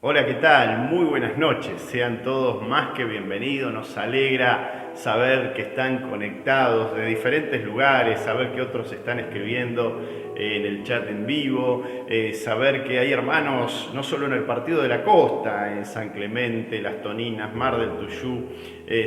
Hola, ¿qué tal? Muy buenas noches. Sean todos más que bienvenidos. Nos alegra saber que están conectados de diferentes lugares, saber que otros están escribiendo en el chat en vivo, saber que hay hermanos no solo en el Partido de la Costa, en San Clemente, Las Toninas, Mar del Tuyú,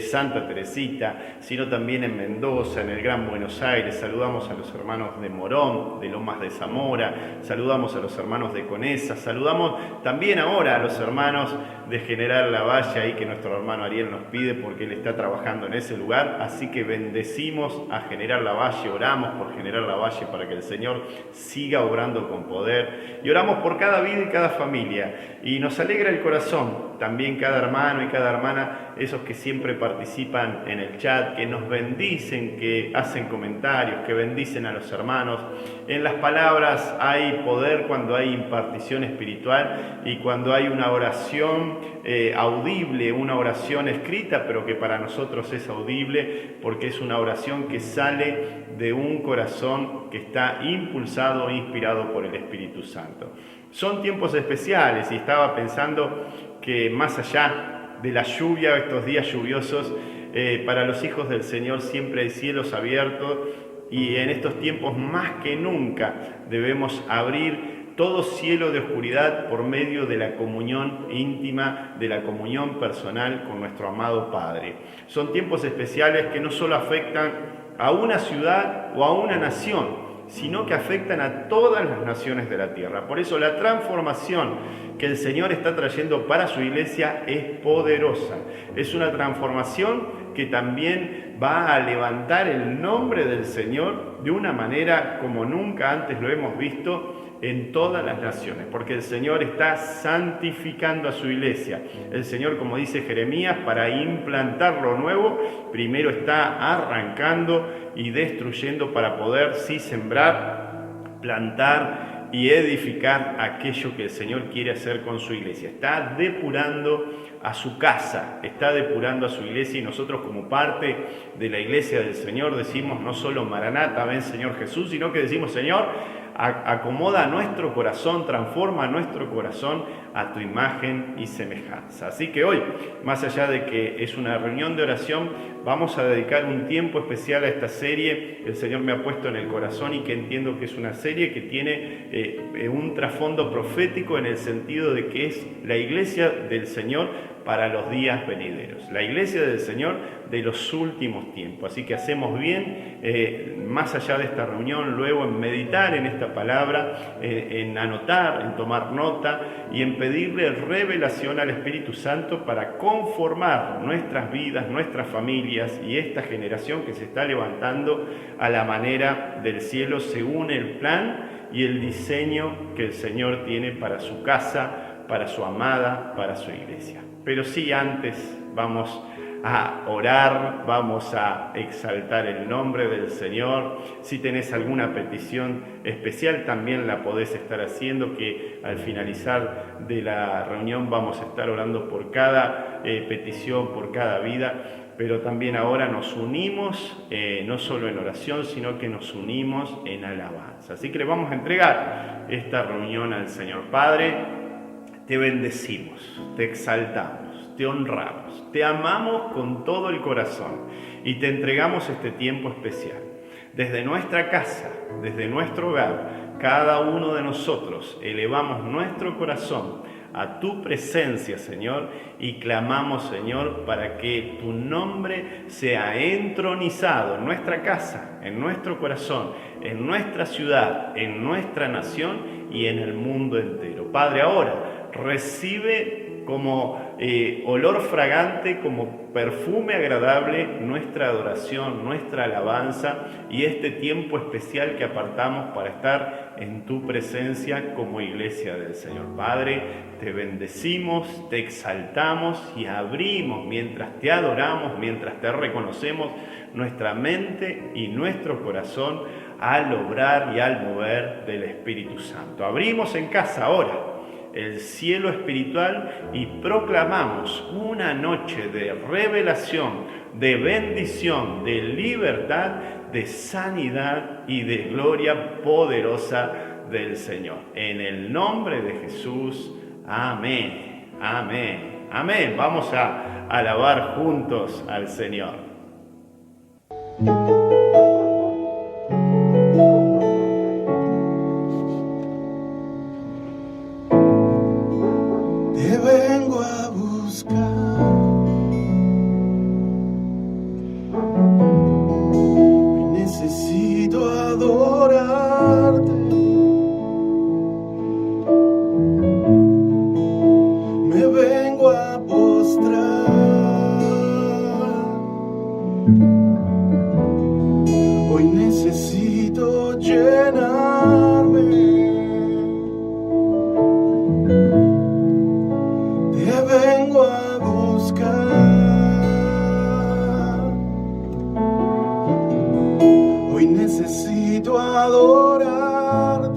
Santa Teresita, sino también en Mendoza, en el Gran Buenos Aires. Saludamos a los hermanos de Morón, de Lomas de Zamora, saludamos a los hermanos de Conesa, saludamos también ahora a los hermanos de General Lavalle, ahí que nuestro hermano Ariel nos pide porque él está trabajando en ese lugar, así que bendecimos a General Lavalle, oramos por General Lavalle para que el Señor siga obrando con poder y oramos por cada vida y cada familia y nos alegra el corazón, también cada hermano y cada hermana, esos que siempre participan en el chat, que nos bendicen, que hacen comentarios, que bendicen a los hermanos. En las palabras hay poder cuando hay impartición espiritual y cuando hay una oración audible, una oración escrita, pero que para nosotros es audible porque es una oración que sale de un corazón que está impulsado e inspirado por el Espíritu Santo. Son tiempos especiales y estaba pensando que más allá de la lluvia, estos días lluviosos, para los hijos del Señor siempre hay cielos abiertos y en estos tiempos más que nunca debemos abrir todo cielo de oscuridad por medio de la comunión íntima, de la comunión personal con nuestro amado Padre. Son tiempos especiales que no solo afectan a una ciudad o a una nación, sino que afectan a todas las naciones de la tierra. Por eso la transformación que el Señor está trayendo para su iglesia es poderosa. Es una transformación que también va a levantar el nombre del Señor de una manera como nunca antes lo hemos visto en todas las naciones, porque el Señor está santificando a su iglesia. El Señor, como dice Jeremías, para implantar lo nuevo, primero está arrancando y destruyendo para poder sí sembrar, plantar y edificar aquello que el Señor quiere hacer con su iglesia. Está depurando a su casa, está depurando a su iglesia y nosotros como parte de la iglesia del Señor decimos no solo Maranata, ven Señor Jesús, sino que decimos Señor, acomoda nuestro corazón, transforma nuestro corazón a tu imagen y semejanza. Así que hoy, más allá de que es una reunión de oración, vamos a dedicar un tiempo especial a esta serie. El Señor me ha puesto en el corazón y que entiendo que es una serie que tiene un trasfondo profético en el sentido de que es la iglesia del Señor para los días venideros, la iglesia del Señor de los últimos tiempos. Así que hacemos bien, más allá de esta reunión, luego en meditar en esta palabra, en anotar, en tomar nota y en pedirle revelación al Espíritu Santo para conformar nuestras vidas, nuestras familias y esta generación que se está levantando a la manera del cielo según el plan y el diseño que el Señor tiene para su casa, para su amada, para su iglesia. Pero sí, antes vamos a orar, vamos a exaltar el nombre del Señor. Si tenés alguna petición especial también la podés estar haciendo, que al finalizar de la reunión vamos a estar orando por cada petición, por cada vida, pero también ahora nos unimos, no solo en oración, sino que nos unimos en alabanza. Así que le vamos a entregar esta reunión al Señor. Padre, te bendecimos, te exaltamos, te honramos, te amamos con todo el corazón y te entregamos este tiempo especial. Desde nuestra casa, desde nuestro hogar, cada uno de nosotros elevamos nuestro corazón a tu presencia, Señor, y clamamos, Señor, para que tu nombre sea entronizado en nuestra casa, en nuestro corazón, en nuestra ciudad, en nuestra nación y en el mundo entero. Padre, ahora recibe como olor fragante, como perfume agradable nuestra adoración, nuestra alabanza y este tiempo especial que apartamos para estar en tu presencia como iglesia del Señor. Padre, te bendecimos, te exaltamos y abrimos mientras te adoramos, mientras te reconocemos nuestra mente y nuestro corazón al obrar y al mover del Espíritu Santo. Abrimos en casa ahora el cielo espiritual y proclamamos una noche de revelación, de bendición, de libertad, de sanidad y de gloria poderosa del Señor. En el nombre de Jesús, amén. Amén. Amén. Vamos a alabar juntos al Señor. Te vengo a buscar, hoy necesito adorarte, me vengo a postrar, hoy necesito llenarme. Te vengo a buscar, hoy necesito adorarte,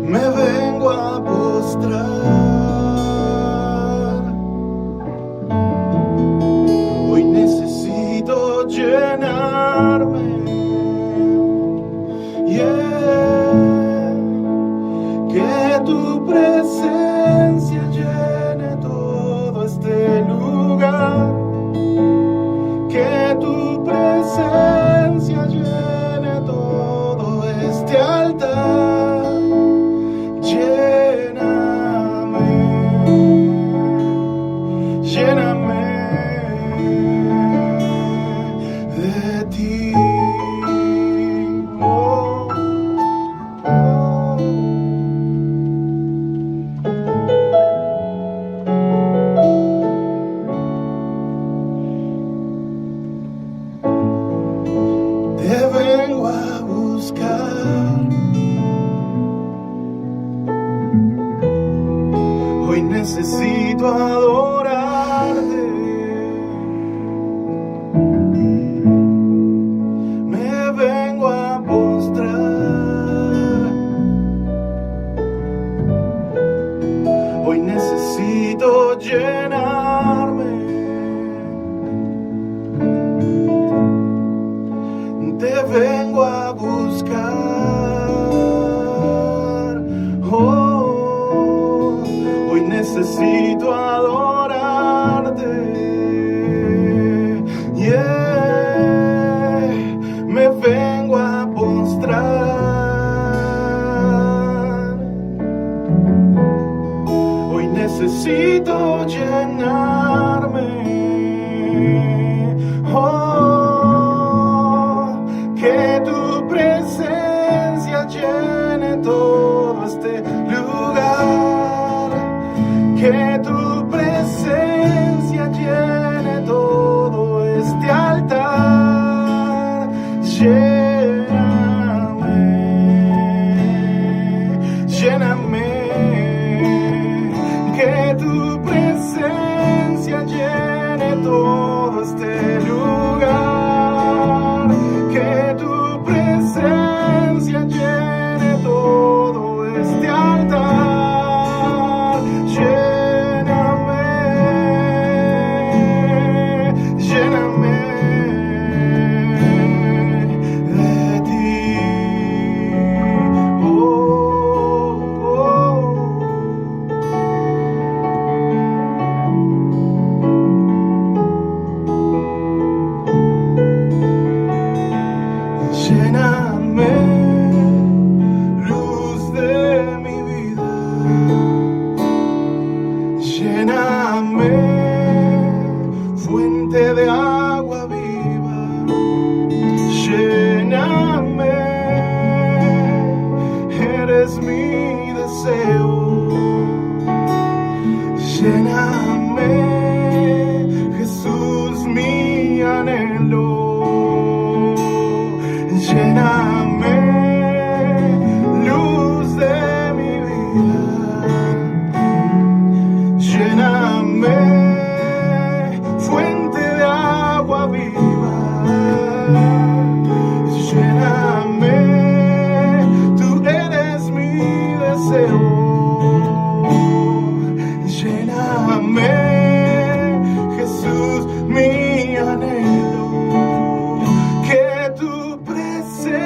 me vengo a postrar, hoy necesito llenarme. Que tu presencia llene todo este lugar, que tu presencia llene todo este altar, lléname, lléname de ti. Te vengo a buscar, hoy necesito adorarte, me vengo a postrar, hoy necesito llenarme. Te vengo a buscar, oh, hoy necesito adorarte, yeah, me vengo a postrar, hoy necesito llenarme, que tu presencia llene todo este lugar, que tu presencia llene todo este altar, lléname, lléname, que tu presencia llene todo este lugar, que tu presencia llene todo este altar, lléname, lléname de ti, oh, oh. Lléname, luz de mi vida, lléname, fuente de agua viva, lléname, eres mi deseo, lléname, Jesús, mi anhelo. Lléname, luz de mi vida, lléname, fuente de agua viva, lléname, tú eres mi deseo, lléname, Jesús, mi anhelo, que tu presencia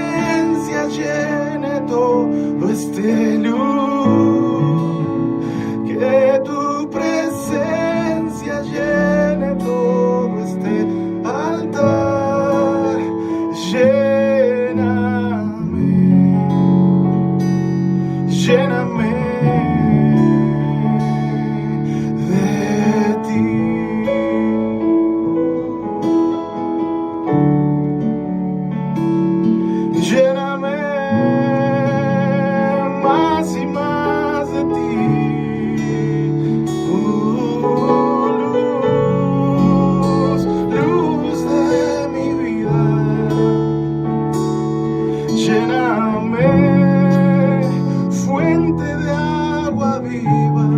lléname, fuente de agua viva.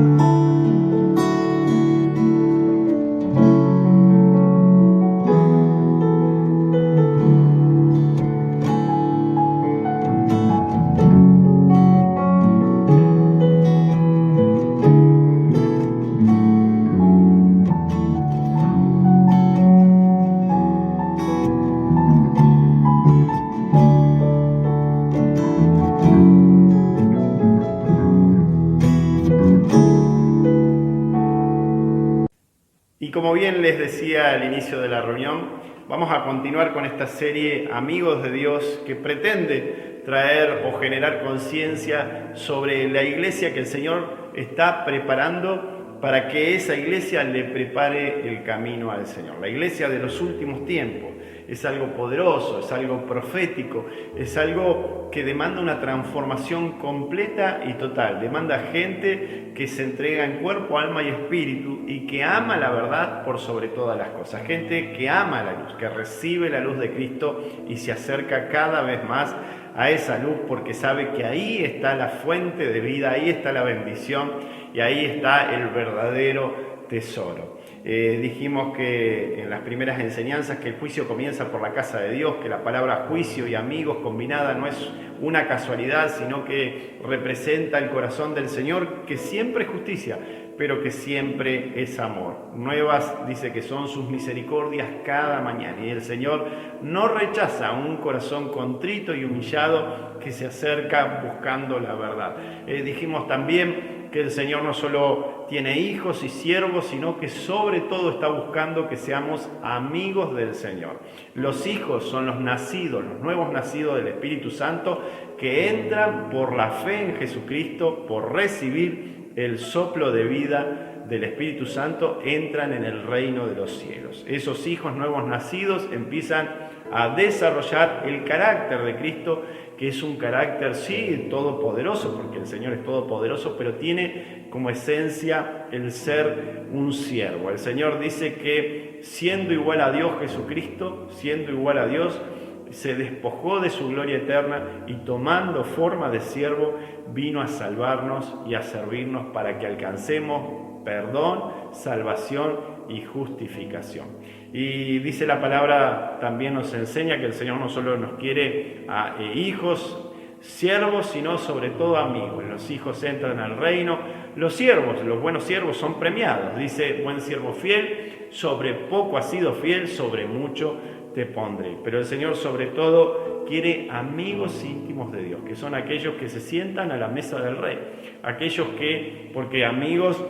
Y como bien les decía al inicio de la reunión, vamos a continuar con esta serie Amigos de Dios, que pretende traer o generar conciencia sobre la iglesia que el Señor está preparando para que esa iglesia le prepare el camino al Señor. La iglesia de los últimos tiempos es algo poderoso, es algo profético, es algo que demanda una transformación completa y total. Demanda gente que se entrega en cuerpo, alma y espíritu y que ama la verdad por sobre todas las cosas. Gente que ama la luz, que recibe la luz de Cristo y se acerca cada vez más a esa luz porque sabe que ahí está la fuente de vida, ahí está la bendición y ahí está el verdadero tesoro. Dijimos que en las primeras enseñanzas que el juicio comienza por la casa de Dios, que la palabra juicio y amigos combinada no es una casualidad, sino que representa el corazón del Señor, que siempre es justicia, pero que siempre es amor. Nuevas, dice que son sus misericordias cada mañana, y el Señor no rechaza un corazón contrito y humillado que se acerca buscando la verdad. Dijimos también que el Señor no solo tiene hijos y siervos, sino que sobre todo está buscando que seamos amigos del Señor. Los hijos son los nacidos, los nuevos nacidos del Espíritu Santo, que entran por la fe en Jesucristo, por recibir el soplo de vida del Espíritu Santo, entran en el reino de los cielos. Esos hijos nuevos nacidos empiezan a desarrollar el carácter de Cristo, que es un carácter, sí, todopoderoso, porque el Señor es todopoderoso, pero tiene como esencia el ser un siervo. El Señor dice que siendo igual a Dios Jesucristo, siendo igual a Dios, se despojó de su gloria eterna y tomando forma de siervo, vino a salvarnos y a servirnos para que alcancemos perdón, salvación y justificación. Y dice la palabra, también nos enseña que el Señor no solo nos quiere a hijos, siervos, sino sobre todo amigos. Los hijos entran al reino, los siervos, los buenos siervos son premiados. Dice, buen siervo fiel, sobre poco has sido fiel, sobre mucho te pondré. Pero el Señor sobre todo quiere amigos íntimos de Dios, que son aquellos que se sientan a la mesa del Rey. Aquellos que, porque amigos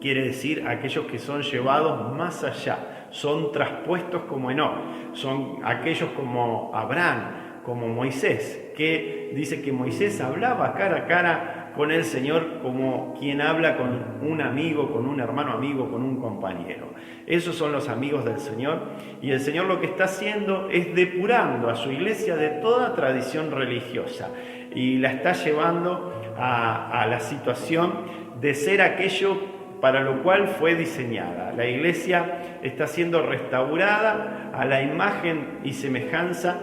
quiere decir aquellos que son llevados más allá, son traspuestos como Enoc, son aquellos como Abraham, como Moisés, que dice que Moisés hablaba cara a cara con el Señor como quien habla con un amigo, con un hermano amigo, con un compañero. Esos son los amigos del Señor, y el Señor lo que está haciendo es depurando a su iglesia de toda tradición religiosa y la está llevando a la situación de ser aquello para lo cual fue diseñada. La iglesia está siendo restaurada a la imagen y semejanza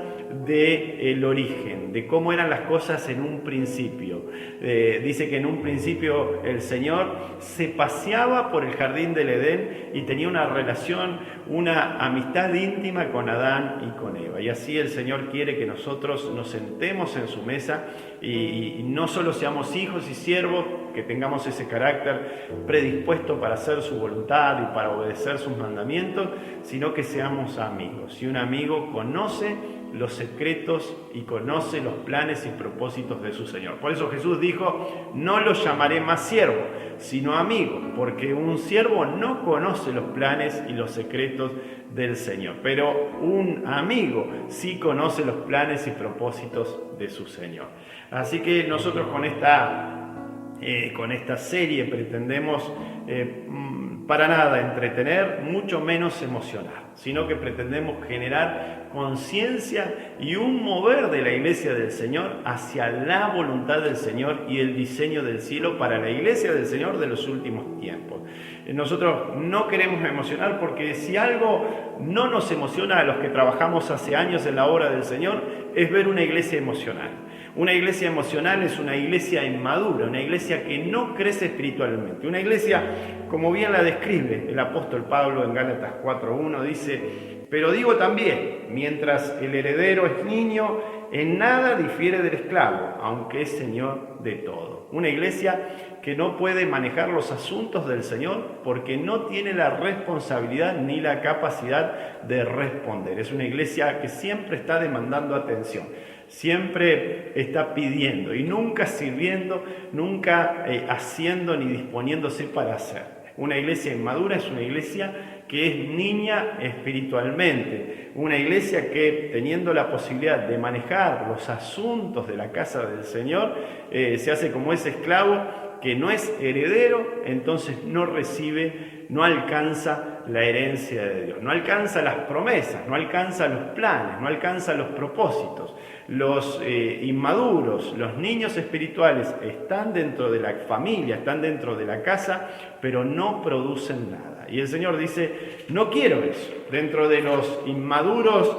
del origen, de cómo eran las cosas en un principio. Dice que en un principio el Señor se paseaba por el jardín del Edén y tenía una relación, una amistad íntima con Adán y con Eva. Y así el Señor quiere que nosotros nos sentemos en su mesa y no solo seamos hijos y siervos, que tengamos ese carácter predispuesto para hacer su voluntad y para obedecer sus mandamientos, sino que seamos amigos. Y un amigo conoce los secretos y conoce los planes y propósitos de su Señor. Por eso Jesús dijo, no los llamaré más siervo, sino amigo, porque un siervo no conoce los planes y los secretos del Señor, pero un amigo sí conoce los planes y propósitos de su Señor. Así que nosotros con esta serie pretendemos para nada entretener, mucho menos emocionar. sino que pretendemos generar conciencia y un mover de la iglesia del Señor hacia la voluntad del Señor y el diseño del cielo para la iglesia del Señor de los últimos tiempos. Nosotros no queremos emocionar, porque si algo no nos emociona a los que trabajamos hace años en la obra del Señor, es ver una iglesia emocional. Una iglesia emocional es una iglesia inmadura, una iglesia que no crece espiritualmente. Una iglesia, como bien la describe el apóstol Pablo en Gálatas 4:1, dice: pero digo también, mientras el heredero es niño, en nada difiere del esclavo, aunque es señor de todo. Una iglesia que no puede manejar los asuntos del Señor porque no tiene la responsabilidad ni la capacidad de responder. Es una iglesia que siempre está demandando atención, siempre está pidiendo y nunca sirviendo, nunca haciendo ni disponiéndose para hacer. Una iglesia inmadura es una iglesia que es niña espiritualmente, una iglesia que, teniendo la posibilidad de manejar los asuntos de la casa del Señor, se hace como ese esclavo que no es heredero, entonces no recibe, no alcanza la herencia de Dios, no alcanza las promesas, no alcanza los planes, no alcanza los propósitos. Los inmaduros, los niños espirituales están dentro de la familia, están dentro de la casa, pero no producen nada. Y el Señor dice: no quiero eso. Dentro de los inmaduros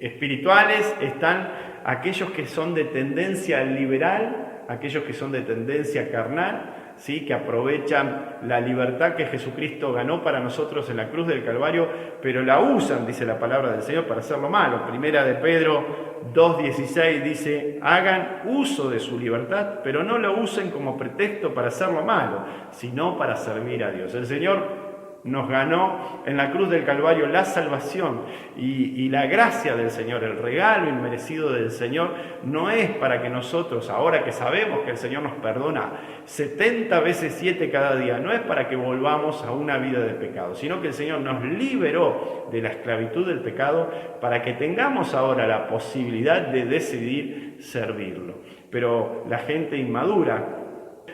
espirituales están aquellos que son de tendencia liberal, aquellos que son de tendencia carnal, ¿sí? Que aprovechan la libertad que Jesucristo ganó para nosotros en la cruz del Calvario, pero la usan, dice la palabra del Señor, para hacer lo malo. Primera de Pedro 2:16 dice: hagan uso de su libertad, pero no lo usen como pretexto para hacer lo malo, sino para servir a Dios. El Señor nos ganó en la cruz del Calvario la salvación y la gracia del Señor, el regalo inmerecido del Señor, no es para que nosotros, ahora que sabemos que el Señor nos perdona 70 veces 7 cada día, no es para que volvamos a una vida de pecado, sino que el Señor nos liberó de la esclavitud del pecado para que tengamos ahora la posibilidad de decidir servirlo. Pero la gente inmadura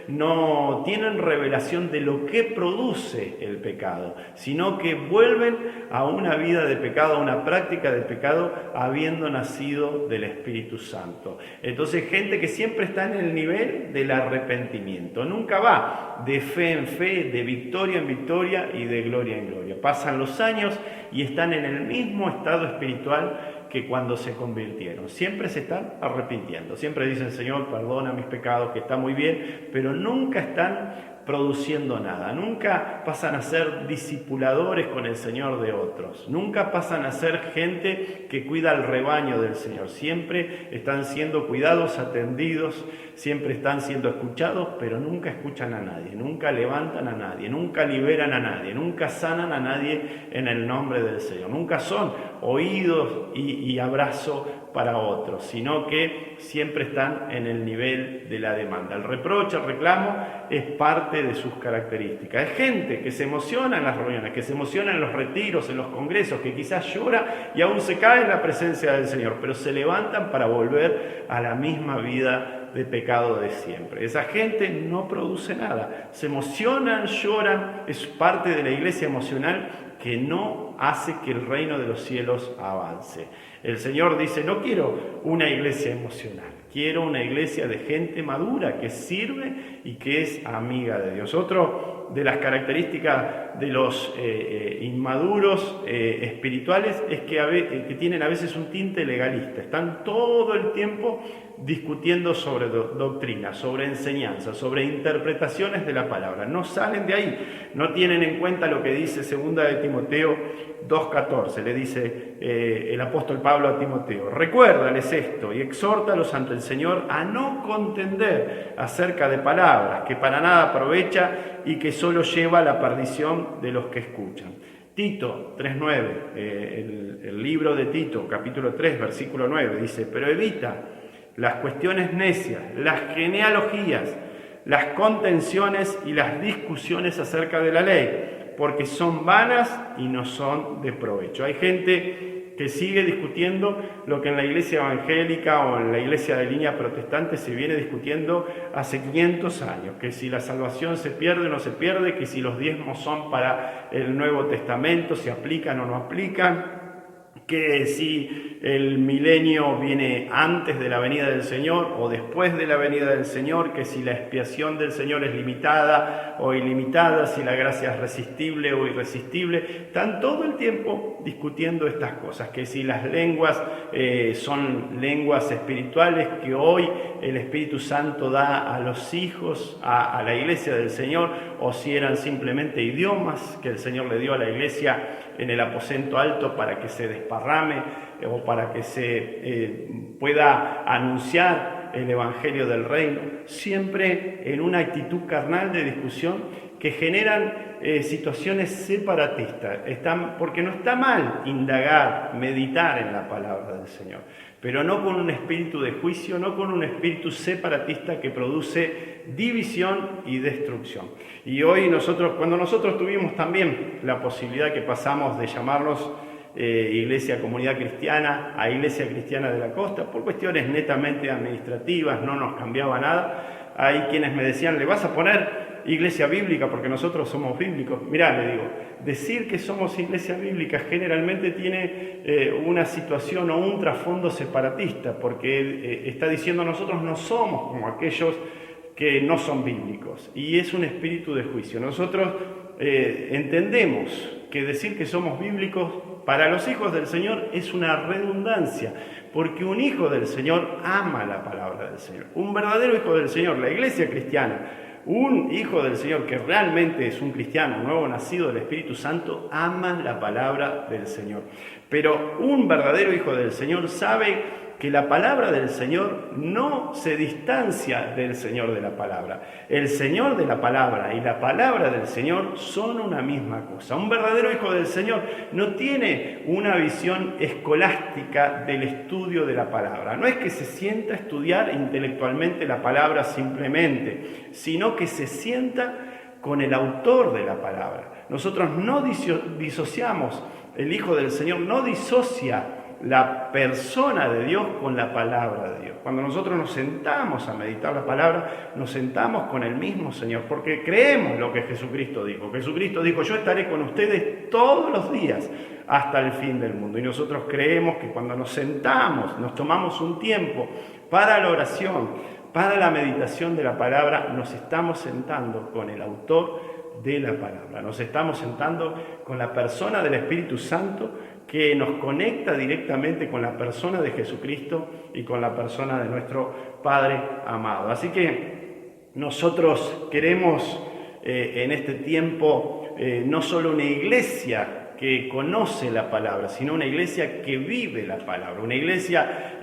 no tienen revelación de lo que produce el pecado, sino que vuelven a una vida de pecado, a una práctica de pecado, habiendo nacido del Espíritu Santo. Entonces, gente que siempre está en el nivel del arrepentimiento, nunca va de fe en fe, de victoria en victoria y de gloria en gloria. Pasan los años y están en el mismo estado espiritual que cuando se convirtieron. Siempre se están arrepintiendo, siempre dicen: Señor, perdona mis pecados, que está muy bien, pero nunca están produciendo nada, nunca pasan a ser discipuladores con el Señor de otros, nunca pasan a ser gente que cuida al rebaño del Señor, siempre están siendo cuidados, atendidos, siempre están siendo escuchados, pero nunca escuchan a nadie, nunca levantan a nadie, nunca liberan a nadie, nunca sanan a nadie en el nombre del Señor, nunca son oídos y abrazo para otros, sino que siempre están en el nivel de la demanda. El reproche, el reclamo es parte de sus características. Es gente que se emociona en las reuniones, que se emociona en los retiros, en los congresos, que quizás llora y aún se cae en la presencia del Señor, pero se levantan para volver a la misma vida de pecado de siempre. Esa gente no produce nada, se emocionan, lloran, es parte de la iglesia emocional que no hace que el reino de los cielos avance. El Señor dice: no quiero una iglesia emocional, quiero una iglesia de gente madura que sirve y que es amiga de Dios. Otro de las características de los inmaduros espirituales es que tienen a veces un tinte legalista, están todo el tiempo discutiendo sobre doctrina, sobre enseñanza, sobre interpretaciones de la palabra. No salen de ahí, no tienen en cuenta lo que dice 2 de Timoteo 2:14. Le dice el apóstol Pablo a Timoteo: recuérdales esto y exhórtalos ante el Señor a no contender acerca de palabras que para nada aprovecha y que solo lleva a la perdición de los que escuchan. Tito 3:9, el libro de Tito, capítulo 3, versículo 9, dice: pero evita las cuestiones necias, las genealogías, las contenciones y las discusiones acerca de la ley, porque son vanas y no son de provecho. Hay gente que sigue discutiendo lo que en la iglesia evangélica o en la iglesia de línea protestante se viene discutiendo hace 500 años, que si la salvación se pierde o no se pierde, que si los diezmos son para el Nuevo Testamento, se aplican o no aplican, que si el milenio viene antes de la venida del Señor o después de la venida del Señor, que si la expiación del Señor es limitada o ilimitada, si la gracia es resistible o irresistible. Están todo el tiempo discutiendo estas cosas, que si las lenguas son lenguas espirituales que hoy el Espíritu Santo da a los hijos, a la iglesia del Señor, o si eran simplemente idiomas que el Señor le dio a la iglesia en el aposento alto para que se desparrame o para que se pueda anunciar el Evangelio del Reino, siempre en una actitud carnal de discusión que generan situaciones separatistas. Porque no está mal indagar, meditar en la palabra del Señor, pero no con un espíritu de juicio, no con un espíritu separatista que produce división y destrucción. Y hoy cuando nosotros tuvimos también la posibilidad que pasamos de llamarnos Iglesia Comunidad Cristiana a Iglesia Cristiana de la Costa, por cuestiones netamente administrativas, no nos cambiaba nada. Hay quienes me decían, ¿le vas a poner Iglesia Bíblica porque nosotros somos bíblicos? Mirá, le digo, decir que somos Iglesia Bíblica generalmente tiene una situación o un trasfondo separatista, porque está diciendo nosotros no somos como aquellos que no son bíblicos, y es un espíritu de juicio. Nosotros entendemos que decir que somos bíblicos para los hijos del Señor es una redundancia, porque un hijo del Señor ama la palabra del Señor. Un verdadero hijo del Señor, la iglesia cristiana, un hijo del Señor que realmente es un cristiano, nuevo nacido del Espíritu Santo, ama la palabra del Señor. Pero un verdadero hijo del Señor sabe que la palabra del Señor no se distancia del Señor de la palabra. El Señor de la palabra y la palabra del Señor son una misma cosa. Un verdadero hijo del Señor no tiene una visión escolástica del estudio de la palabra. No es que se sienta a estudiar intelectualmente la palabra simplemente, sino que se sienta con el autor de la palabra. Nosotros no disociamos, el Hijo del Señor no disocia la persona de Dios con la palabra de Dios. Cuando nosotros nos sentamos a meditar la palabra, nos sentamos con el mismo Señor, porque creemos lo que Jesucristo dijo. Jesucristo dijo, yo estaré con ustedes todos los días hasta el fin del mundo. Y nosotros creemos que cuando nos sentamos, nos tomamos un tiempo para la oración, para la meditación de la palabra, nos estamos sentando con el autor de la palabra. Nos estamos sentando con la persona del Espíritu Santo, que nos conecta directamente con la persona de Jesucristo y con la persona de nuestro Padre amado. Así que nosotros queremos en este tiempo no solo una iglesia que conoce la palabra, sino una iglesia que vive la palabra, una iglesia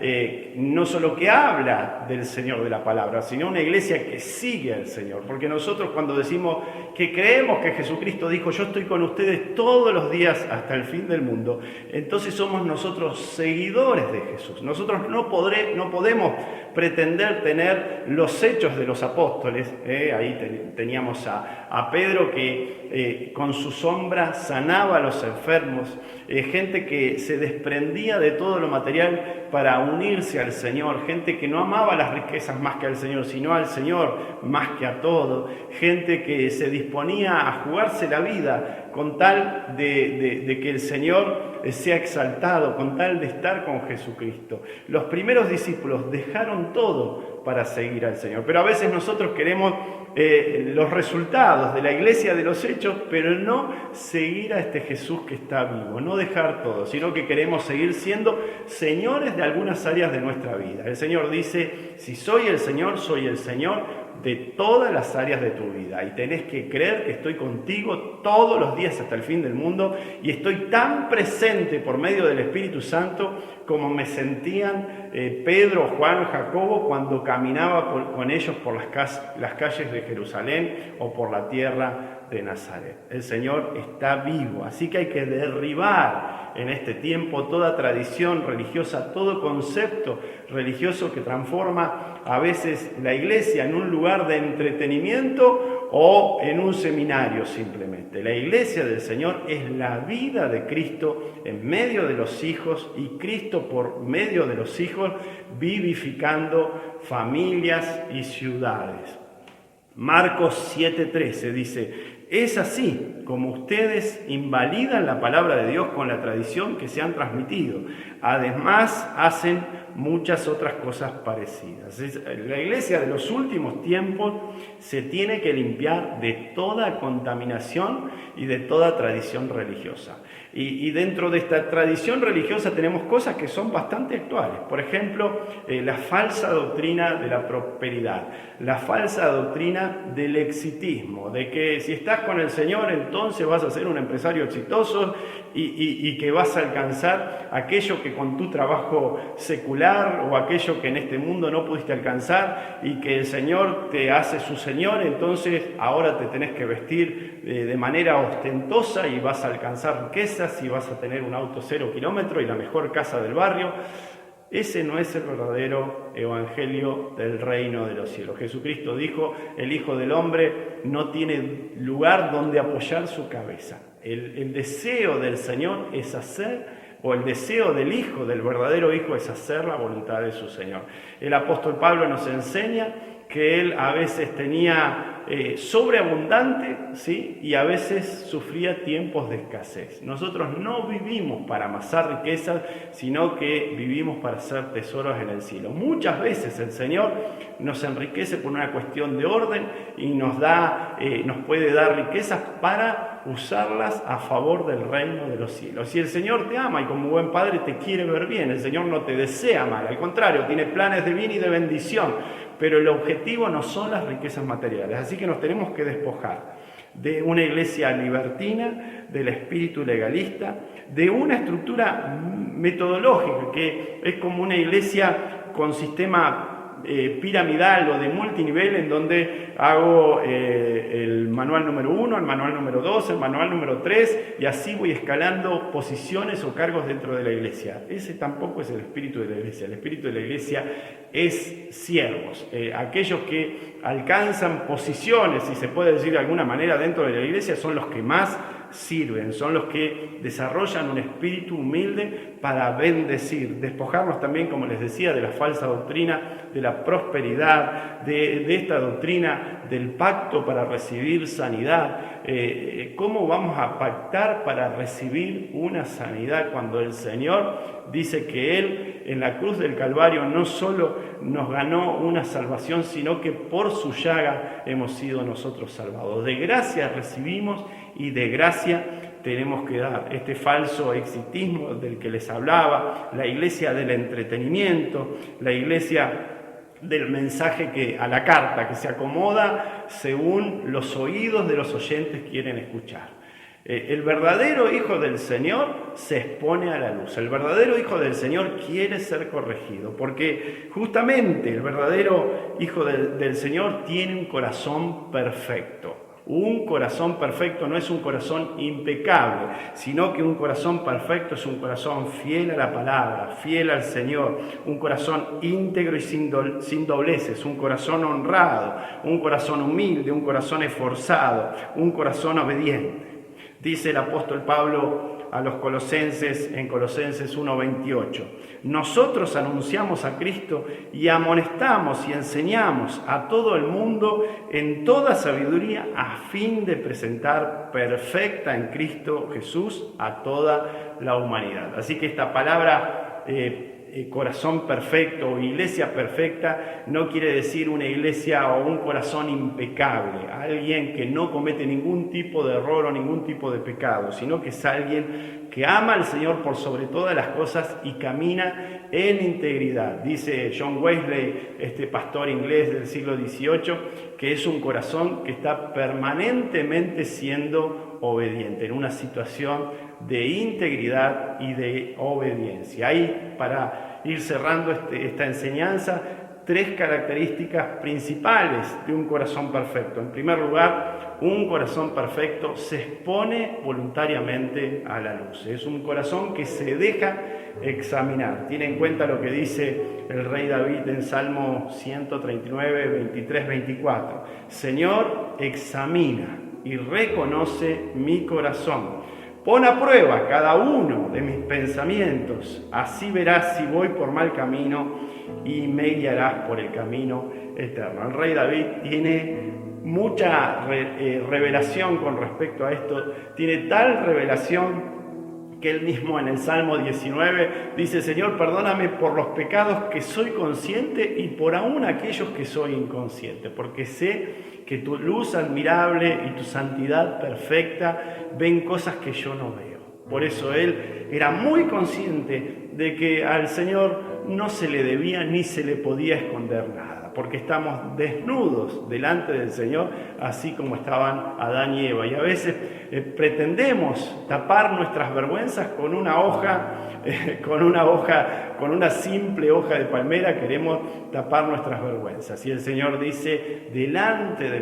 no solo que habla del Señor de la palabra, sino una iglesia que sigue al Señor. Porque nosotros cuando decimos que creemos que Jesucristo dijo, yo estoy con ustedes todos los días hasta el fin del mundo, entonces somos nosotros seguidores de Jesús. Nosotros no podemos pretender tener los hechos de los apóstoles. Ahí teníamos a Pedro que con su sombra sanaba a los enfermos, gente que se desprendía de todo lo material para unirse al Señor, gente que no amaba las riquezas más que al Señor, sino al Señor más que a todo, gente que se disponía a jugarse la vida con tal de que el Señor sea exaltado, con tal de estar con Jesucristo. Los primeros discípulos dejaron todo para seguir al Señor, pero a veces nosotros queremos los resultados de la iglesia de los hechos, pero no seguir a este Jesús que está vivo, no dejar todo, sino que queremos seguir siendo señores de algunas áreas de nuestra vida. El Señor dice, si soy el Señor, soy el Señor de todas las áreas de tu vida, y tenés que creer que estoy contigo todos los días hasta el fin del mundo, y estoy tan presente por medio del Espíritu Santo como me sentían Pedro, Juan, Jacobo cuando caminaba con ellos por las calles de Jerusalén o por la tierra de Nazaret. El Señor está vivo, así que hay que derribar en este tiempo toda tradición religiosa, todo concepto religioso que transforma a veces la iglesia en un lugar de entretenimiento o en un seminario simplemente. La iglesia del Señor es la vida de Cristo en medio de los hijos y Cristo por medio de los hijos vivificando familias y ciudades. Marcos 7:13 dice: es así como ustedes invalidan la palabra de Dios con la tradición que se han transmitido. Además, hacen muchas otras cosas parecidas. La iglesia de los últimos tiempos se tiene que limpiar de toda contaminación y de toda tradición religiosa. Y dentro de esta tradición religiosa tenemos cosas que son bastante actuales. Por ejemplo, la falsa doctrina de la prosperidad, la falsa doctrina del exitismo, de que si estás con el Señor entonces vas a ser un empresario exitoso y que vas a alcanzar aquello que con tu trabajo secular o aquello que en este mundo no pudiste alcanzar, y que el Señor te hace su Señor, entonces ahora te tenés que vestir de manera ostentosa y vas a alcanzar riquezas y vas a tener un auto 0 kilómetros y la mejor casa del barrio. Ese no es el verdadero evangelio del reino de los cielos. Jesucristo dijo: el Hijo del Hombre no tiene lugar donde apoyar su cabeza. El deseo del Señor es hacer, o el deseo del Hijo, del verdadero Hijo, es hacer la voluntad de su Señor. El apóstol Pablo nos enseña que él a veces tenía sobreabundante, ¿sí? Y a veces sufría tiempos de escasez. Nosotros no vivimos para amasar riquezas, sino que vivimos para hacer tesoros en el cielo. Muchas veces el Señor nos enriquece por una cuestión de orden y nos puede dar riquezas para usarlas a favor del reino de los cielos. Si el Señor te ama y como buen padre te quiere ver bien, el Señor no te desea mal, al contrario, tiene planes de bien y de bendición, pero el objetivo no son las riquezas materiales. Así que nos tenemos que despojar de una iglesia libertina, del espíritu legalista, de una estructura metodológica que es como una iglesia con sistema piramidal o de multinivel, en donde hago el manual número 1, el manual número 2, el manual número 3, y así voy escalando posiciones o cargos dentro de la iglesia. Ese tampoco es el espíritu de la iglesia. El espíritu de la iglesia es siervos, aquellos que alcanzan posiciones, si se puede decir de alguna manera, dentro de la iglesia, son los que más sirven, son los que desarrollan un espíritu humilde para bendecir, despojarnos también, como les decía, de la falsa doctrina de la prosperidad, de esta doctrina del pacto para recibir sanidad. ¿Cómo vamos a pactar para recibir una sanidad cuando el Señor dice que Él en la cruz del Calvario no solo nos ganó una salvación, sino que por su llaga hemos sido nosotros salvados? De gracia recibimos y de gracia tenemos que dar. Este falso exitismo del que les hablaba, la iglesia del entretenimiento, la iglesia del mensaje que a la carta, que se acomoda según los oídos de los oyentes quieren escuchar. El verdadero hijo del Señor se expone a la luz. El verdadero hijo del Señor quiere ser corregido, porque justamente el verdadero hijo del Señor tiene un corazón perfecto. Un corazón perfecto no es un corazón impecable, sino que un corazón perfecto es un corazón fiel a la palabra, fiel al Señor, un corazón íntegro y sin dobleces, un corazón honrado, un corazón humilde, un corazón esforzado, un corazón obediente. Dice el apóstol Pablo a los colosenses en Colosenses 1:28: nosotros anunciamos a Cristo y amonestamos y enseñamos a todo el mundo en toda sabiduría, a fin de presentar perfecta en Cristo Jesús a toda la humanidad. Así que esta palabra corazón perfecto o iglesia perfecta no quiere decir una iglesia o un corazón impecable, alguien que no comete ningún tipo de error o ningún tipo de pecado, sino que es alguien que ama al Señor por sobre todas las cosas y camina en integridad. Dice John Wesley, este pastor inglés del siglo XVIII, que es un corazón que está permanentemente siendo obediente, en una situación de integridad y de obediencia. Ahí, para ir cerrando esta enseñanza, 3 características principales de un corazón perfecto. En primer lugar, un corazón perfecto se expone voluntariamente a la luz. Es un corazón que se deja examinar. Tiene en cuenta lo que dice el rey David en Salmo 139, 23, 24. Señor, examina y reconoce mi corazón. Pon a prueba cada uno de mis pensamientos, así verás si voy por mal camino y me guiarás por el camino eterno. El rey David tiene mucha revelación con respecto a esto, tiene tal revelación que él mismo en el Salmo 19 dice: Señor, perdóname por los pecados que soy consciente y por aún aquellos que soy inconsciente, porque sé que tu luz admirable y tu santidad perfecta ven cosas que yo no veo. Por eso él era muy consciente de que al Señor no se le debía ni se le podía esconder nada, porque estamos desnudos delante del Señor, así como estaban Adán y Eva. Y a veces pretendemos tapar nuestras vergüenzas con una simple hoja de palmera, queremos tapar nuestras vergüenzas. Y el Señor dice: delante de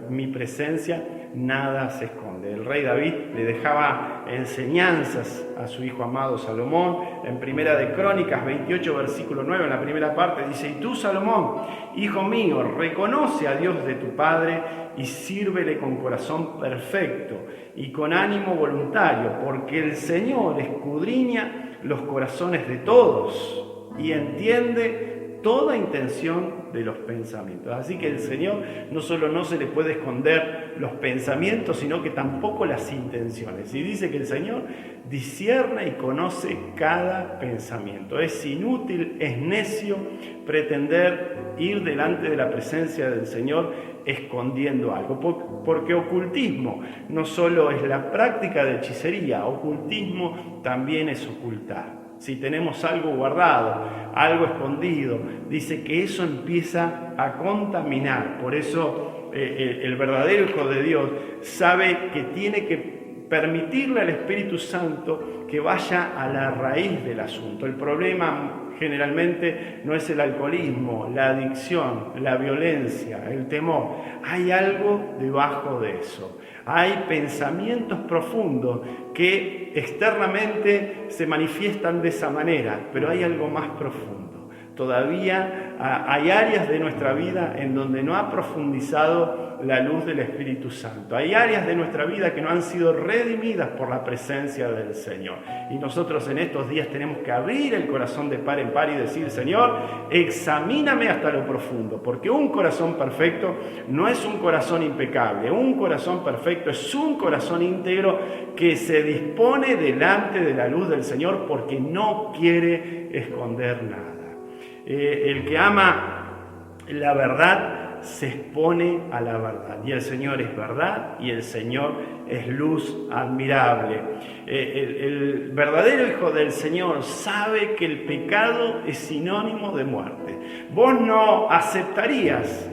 mi presencia nada se esconde. El rey David le dejaba enseñanzas a su hijo amado Salomón. En Primera de Crónicas 28, versículo 9, en la primera parte dice: y tú, Salomón, hijo mío, reconoce a Dios de tu Padre y sírvele con corazón perfecto y con ánimo voluntario, porque el Señor escudriña los corazones de todos y entiende toda intención de los pensamientos. Así que el Señor no solo no se le puede esconder los pensamientos, sino que tampoco las intenciones. Y dice que el Señor discierne y conoce cada pensamiento. Es inútil, es necio pretender ir delante de la presencia del Señor escondiendo algo, porque ocultismo no solo es la práctica de hechicería, ocultismo también es ocultar. Si tenemos algo guardado, algo escondido, dice que eso empieza a contaminar. Por eso el verdadero Hijo de Dios sabe que tiene que permitirle al Espíritu Santo que vaya a la raíz del asunto. El problema generalmente no es el alcoholismo, la adicción, la violencia, el temor. Hay algo debajo de eso. Hay pensamientos profundos que externamente se manifiestan de esa manera, pero hay algo más profundo. Todavía hay áreas de nuestra vida en donde no ha profundizado la luz del Espíritu Santo. Hay áreas de nuestra vida que no han sido redimidas por la presencia del Señor. Y nosotros en estos días tenemos que abrir el corazón de par en par y decir: Señor, examíname hasta lo profundo, porque un corazón perfecto no es un corazón impecable. Un corazón perfecto es un corazón íntegro que se dispone delante de la luz del Señor porque no quiere esconder nada. El que ama la verdad se expone a la verdad, y el Señor es verdad y el Señor es luz admirable. El verdadero Hijo del Señor sabe que el pecado es sinónimo de muerte. Vos no aceptarías,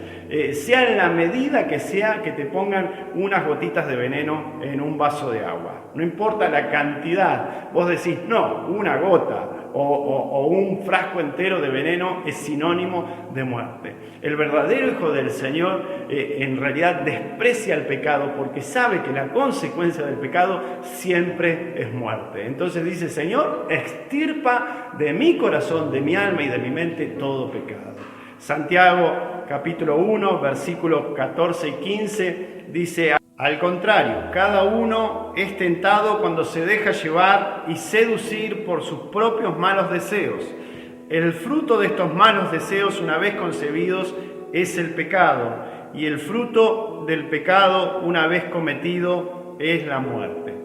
sea en la medida que sea, que te pongan unas gotitas de veneno en un vaso de agua. No importa la cantidad, vos decís: no, una gota o un frasco entero de veneno es sinónimo de muerte. El verdadero Hijo del Señor en realidad desprecia el pecado porque sabe que la consecuencia del pecado siempre es muerte. Entonces dice: Señor, extirpa de mi corazón, de mi alma y de mi mente todo pecado. Santiago capítulo 1, versículos 14 y 15 dice: al contrario, cada uno es tentado cuando se deja llevar y seducir por sus propios malos deseos. El fruto de estos malos deseos, una vez concebidos, es el pecado, y el fruto del pecado, una vez cometido, es la muerte.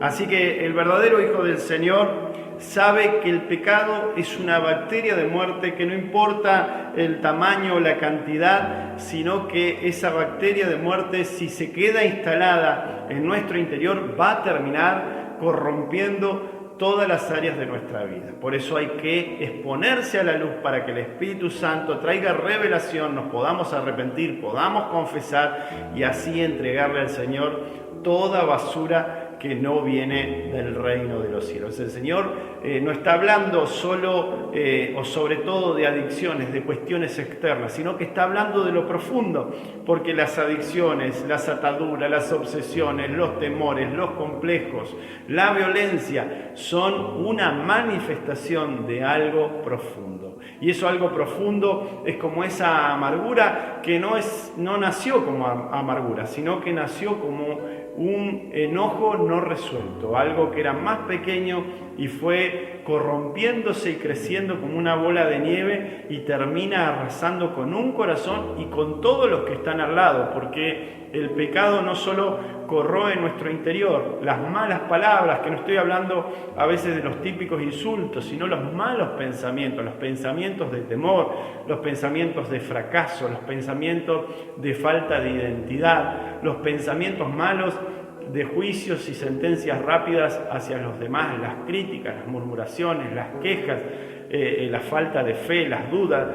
Así que el verdadero Hijo del Señor sabe que el pecado es una bacteria de muerte que no importa el tamaño o la cantidad, sino que esa bacteria de muerte, si se queda instalada en nuestro interior, va a terminar corrompiendo todas las áreas de nuestra vida. Por eso hay que exponerse a la luz para que el Espíritu Santo traiga revelación, nos podamos arrepentir, podamos confesar y así entregarle al Señor toda basura que no viene del reino de los cielos. El Señor no está hablando solo o sobre todo de adicciones, de cuestiones externas, sino que está hablando de lo profundo, porque las adicciones, las ataduras, las obsesiones, los temores, los complejos, la violencia son una manifestación de algo profundo. Y eso algo profundo es como esa amargura que no nació como amargura, sino que nació como un enojo no resuelto, algo que era más pequeño y fue corrompiéndose y creciendo como una bola de nieve y termina arrasando con un corazón y con todos los que están al lado, porque el pecado no solo corroe nuestro interior, las malas palabras, que no estoy hablando a veces de los típicos insultos, sino los malos pensamientos, los pensamientos de temor, los pensamientos de fracaso, los pensamientos de falta de identidad, los pensamientos malos de juicios y sentencias rápidas hacia los demás, las críticas, las murmuraciones, las quejas, la falta de fe, las dudas,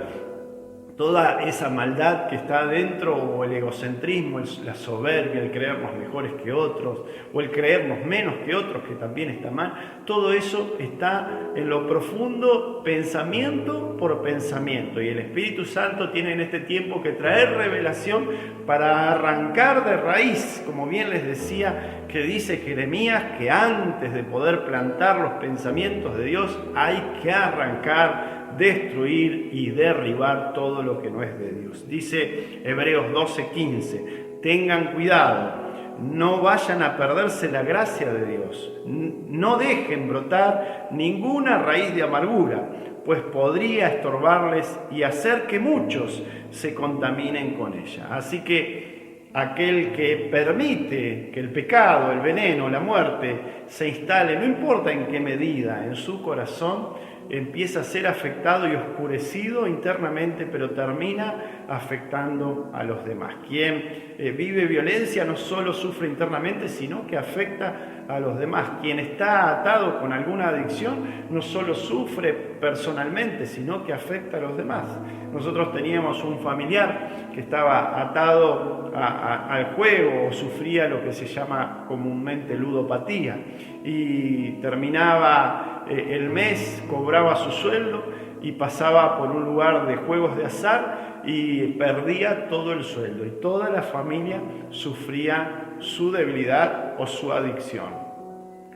toda esa maldad que está adentro, o el egocentrismo, la soberbia, el creernos mejores que otros, o el creernos menos que otros, que también está mal, todo eso está en lo profundo, pensamiento por pensamiento, y el Espíritu Santo tiene en este tiempo que traer revelación para arrancar de raíz, como bien les decía, que dice Jeremías, que antes de poder plantar los pensamientos de Dios hay que arrancar, destruir y derribar todo lo que no es de Dios. Dice Hebreos 12:15, tengan cuidado, no vayan a perderse la gracia de Dios, no dejen brotar ninguna raíz de amargura, pues podría estorbarles y hacer que muchos se contaminen con ella. Así que aquel que permite que el pecado, el veneno, la muerte se instale, no importa en qué medida, en su corazón, empieza a ser afectado y oscurecido internamente, pero termina afectando a los demás. Quien vive violencia no solo sufre internamente, sino que afecta a los demás. Quien está atado con alguna adicción no solo sufre personalmente, sino que afecta a los demás. Nosotros teníamos un familiar que estaba atado al juego o sufría lo que se llama comúnmente ludopatía y terminaba el mes, cobraba su sueldo y pasaba por un lugar de juegos de azar y perdía todo el sueldo y toda la familia sufría su debilidad o su adicción.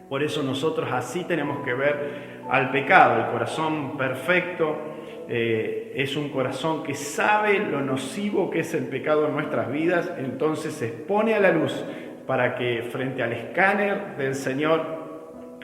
Por eso nosotros así tenemos que ver al pecado. El corazón perfecto es un corazón que sabe lo nocivo que es el pecado en nuestras vidas, entonces se expone a la luz para que frente al escáner del Señor,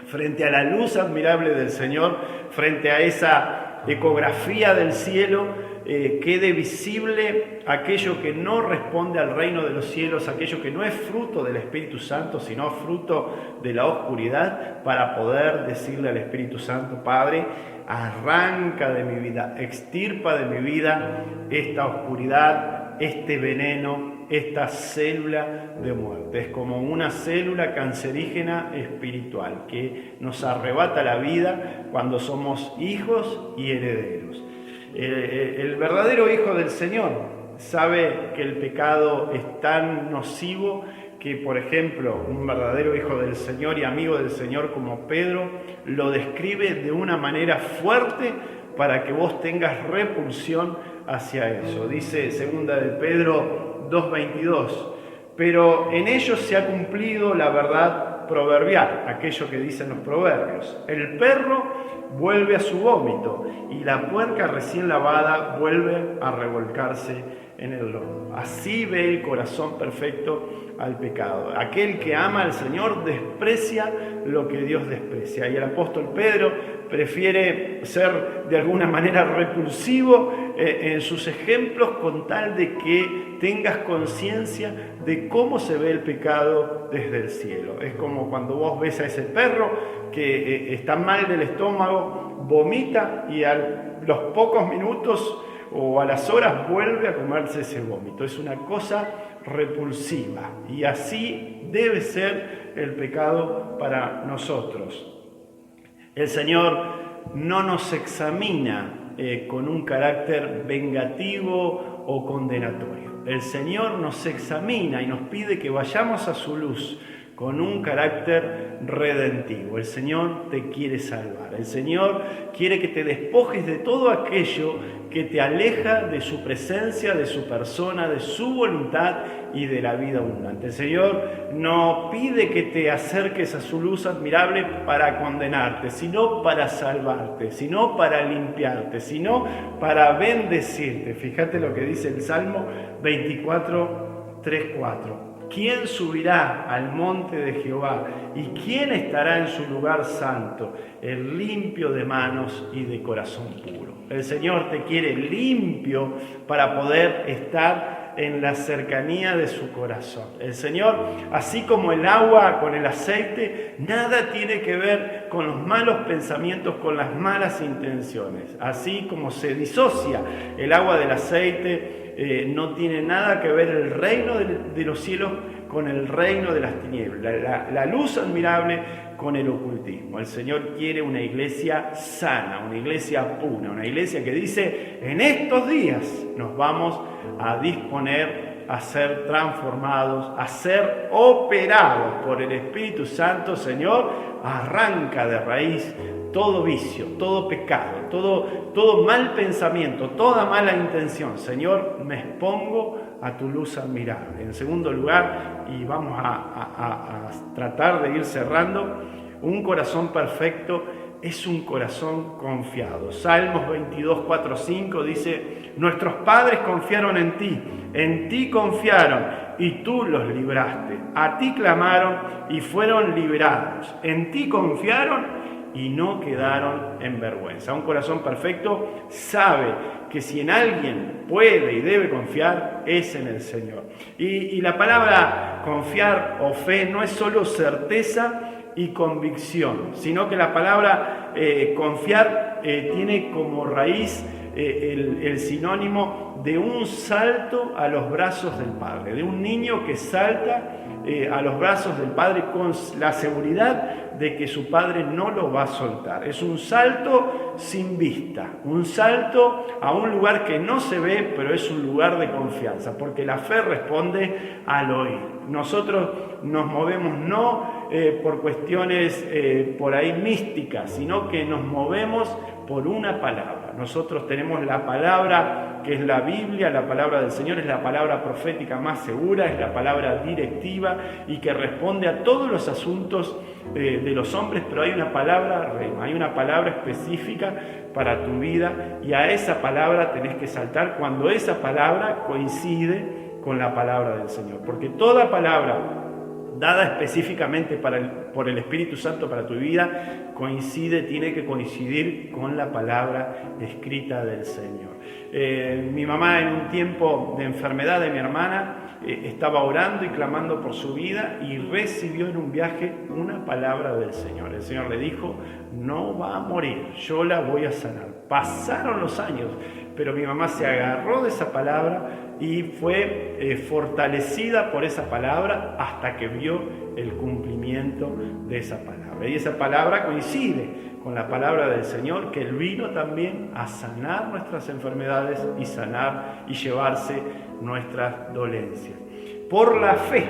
frente a la luz admirable del Señor, frente a esa ecografía del cielo, quede visible aquello que no responde al reino de los cielos, aquello que no es fruto del Espíritu Santo, sino fruto de la oscuridad, para poder decirle al Espíritu Santo: Padre, arranca de mi vida, extirpa de mi vida esta oscuridad, este veneno, esta célula de muerte. Es como una célula cancerígena espiritual que nos arrebata la vida cuando somos hijos y herederos. El verdadero hijo del Señor sabe que el pecado es tan nocivo que, por ejemplo, un verdadero hijo del Señor y amigo del Señor como Pedro lo describe de una manera fuerte para que vos tengas repulsión hacia eso. Dice 2 de Pedro 2:22, pero en ellos se ha cumplido la verdad proverbial, aquello que dicen los proverbios: el perro vuelve a su vómito y la puerca recién lavada vuelve a revolcarse en el lodo. Así ve el corazón perfecto al pecado. Aquel que ama al Señor desprecia lo que Dios desprecia. Y el apóstol Pedro prefiere ser de alguna manera repulsivo en sus ejemplos, con tal de que tengas conciencia de cómo se ve el pecado desde el cielo. Es como cuando vos ves a ese perro que está mal del estómago, vomita y a los pocos minutos o a las horas vuelve a comerse ese vómito. Es una cosa repulsiva, y así debe ser el pecado para nosotros. El Señor no nos examina con un carácter vengativo o condenatorio. El Señor nos examina y nos pide que vayamos a su luz con un carácter redentivo. El Señor te quiere salvar. El Señor quiere que te despojes de todo aquello que te aleja de su presencia, de su persona, de su voluntad y de la vida abundante. El Señor no pide que te acerques a su luz admirable para condenarte, sino para salvarte, sino para limpiarte, sino para bendecirte. Fíjate lo que dice el Salmo 24, 3, 4. ¿Quién subirá al monte de Jehová? ¿Y quién estará en su lugar santo? El limpio de manos y de corazón puro. El Señor te quiere limpio para poder estar en la cercanía de su corazón. El Señor, así como el agua con el aceite, nada tiene que ver con los malos pensamientos, con las malas intenciones. Así como se disocia el agua del aceite, no tiene nada que ver el reino de los cielos con el reino de las tinieblas, la luz admirable con el ocultismo. El Señor quiere una iglesia sana, una iglesia pura, una iglesia que dice: en estos días nos vamos a disponer a ser transformados, a ser operados por el Espíritu Santo. Señor, arranca de raíz todo vicio, todo pecado, todo mal pensamiento, toda mala intención. Señor, me expongo a tu luz admirable. En segundo lugar, y vamos a tratar de ir cerrando, un corazón perfecto es un corazón confiado. Salmos 22, 4, 5 dice: nuestros padres confiaron en ti confiaron y tú los libraste. A ti clamaron y fueron liberados. En ti confiaron y no quedaron en vergüenza. Un corazón perfecto sabe que si en alguien puede y debe confiar, es en el Señor. Y la palabra confiar o fe no es solo certeza y convicción, sino que la palabra confiar tiene como raíz el sinónimo de un salto a los brazos del Padre, de un niño que salta a los brazos del Padre con la seguridad de que su Padre no lo va a soltar. Es un salto sin vista, un salto a un lugar que no se ve, pero es un lugar de confianza, porque la fe responde al oír. Nosotros nos movemos no por cuestiones por ahí místicas, sino que nos movemos por una palabra. Nosotros tenemos la palabra que es la Biblia, la palabra del Señor, es la palabra profética más segura, es la palabra directiva y que responde a todos los asuntos de los hombres, pero hay una palabra rema, hay una palabra específica para tu vida y a esa palabra tenés que saltar cuando esa palabra coincide con la palabra del Señor, porque toda palabra dada específicamente por el Espíritu Santo para tu vida, tiene que coincidir con la palabra escrita del Señor. Mi mamá, en un tiempo de enfermedad de mi hermana, estaba orando y clamando por su vida y recibió en un viaje una palabra del Señor. El Señor le dijo: no va a morir, yo la voy a sanar. Pasaron los años, pero mi mamá se agarró de esa palabra y fue fortalecida por esa palabra hasta que vio el cumplimiento de esa palabra. Y esa palabra coincide con la palabra del Señor, que Él vino también a sanar nuestras enfermedades y sanar y llevarse nuestras dolencias. Por la fe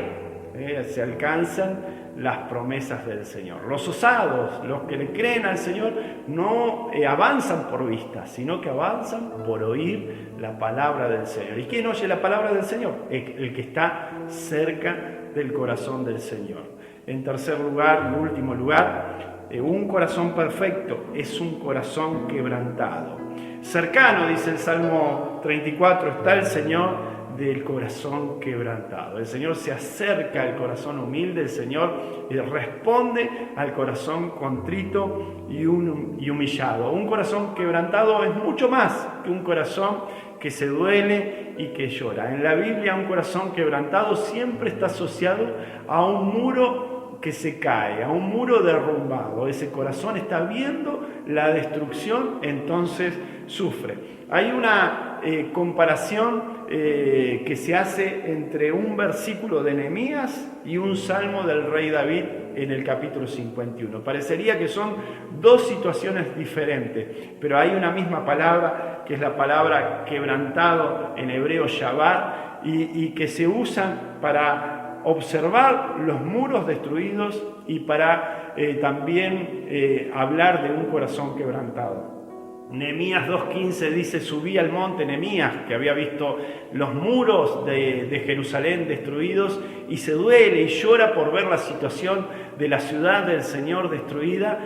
se alcanzan las promesas del Señor. Los osados, los que le creen al Señor, no avanzan por vista, sino que avanzan por oír la palabra del Señor. ¿Y quién oye la palabra del Señor? El que está cerca del corazón del Señor. En tercer lugar y último lugar, un corazón perfecto es un corazón quebrantado. Cercano, dice el Salmo 34, está el Señor del corazón quebrantado. El Señor se acerca al corazón humilde, el Señor responde al corazón contrito y humillado. Un corazón quebrantado es mucho más que un corazón que se duele y que llora. En la Biblia, un corazón quebrantado siempre está asociado a un muro que se cae, a un muro derrumbado. Ese corazón está viendo la destrucción, entonces sufre. Hay una comparación que se hace entre un versículo de Nehemías y un salmo del rey David en el capítulo 51. Parecería que son dos situaciones diferentes, pero hay una misma palabra, que es la palabra quebrantado, en hebreo shabar, y que se usan para observar los muros destruidos y para también hablar de un corazón quebrantado. Nehemías 2:15 dice: subí al monte, Nehemías, que había visto los muros de Jerusalén destruidos, y se duele y llora por ver la situación de la ciudad del Señor destruida,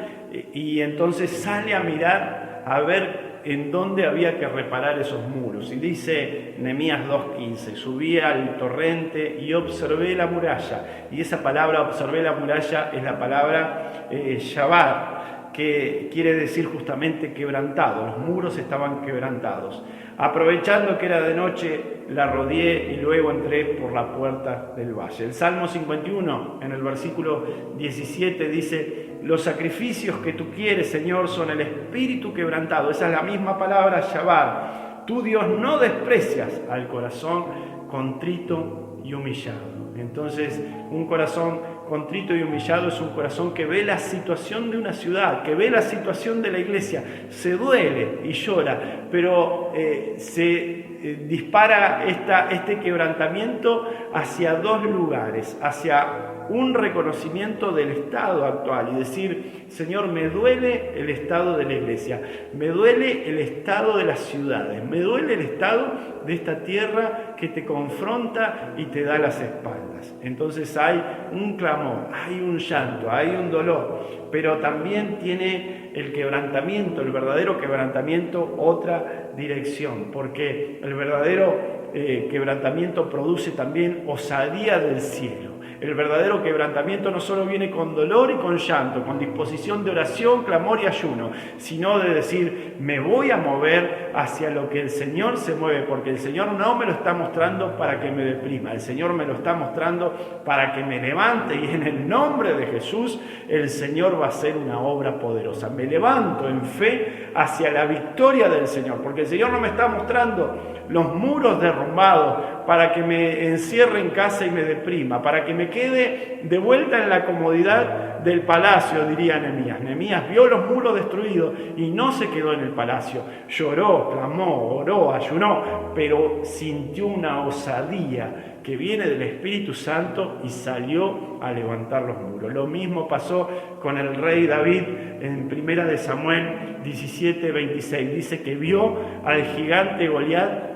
y entonces sale a mirar, a ver en dónde había que reparar esos muros. Y dice Nehemías 2:15: subí al torrente y observé la muralla. Y esa palabra, observé la muralla, es la palabra shabar, que quiere decir justamente quebrantado. Los muros estaban quebrantados. Aprovechando que era de noche, la rodeé y luego entré por la puerta del valle. El Salmo 51, en el versículo 17, dice: los sacrificios que tú quieres, Señor, son el espíritu quebrantado. Esa es la misma palabra, shabar. Tú, Dios, no desprecias al corazón contrito y humillado. Entonces, un corazón contrito y humillado es un corazón que ve la situación de una ciudad, que ve la situación de la iglesia, se duele y llora, pero se dispara este quebrantamiento hacia dos lugares: hacia un reconocimiento del estado actual y decir: Señor, me duele el estado de la iglesia, me duele el estado de las ciudades, me duele el estado de esta tierra que te confronta y te da las espaldas. Entonces hay un clamor, hay un llanto, hay un dolor, pero también tiene el quebrantamiento, el verdadero quebrantamiento, otra dirección, porque el verdadero quebrantamiento produce también osadía del cielo. El verdadero quebrantamiento no solo viene con dolor y con llanto, con disposición de oración, clamor y ayuno, sino de decir: me voy a mover hacia lo que el Señor se mueve, porque el Señor no me lo está mostrando para que me deprima, el Señor me lo está mostrando para que me levante, y en el nombre de Jesús el Señor va a hacer una obra poderosa. Me levanto en fe hacia la victoria del Señor, porque el Señor no me está mostrando los muros derrumbados para que me encierre en casa y me deprima, para que me quede de vuelta en la comodidad del palacio, diría Nehemías. Nehemías vio los muros destruidos y no se quedó en el palacio. Lloró, clamó, oró, ayunó, pero sintió una osadía que viene del Espíritu Santo y salió a levantar los muros. Lo mismo pasó con el rey David en 1 de Samuel 17:26. Dice que vio al gigante Goliat,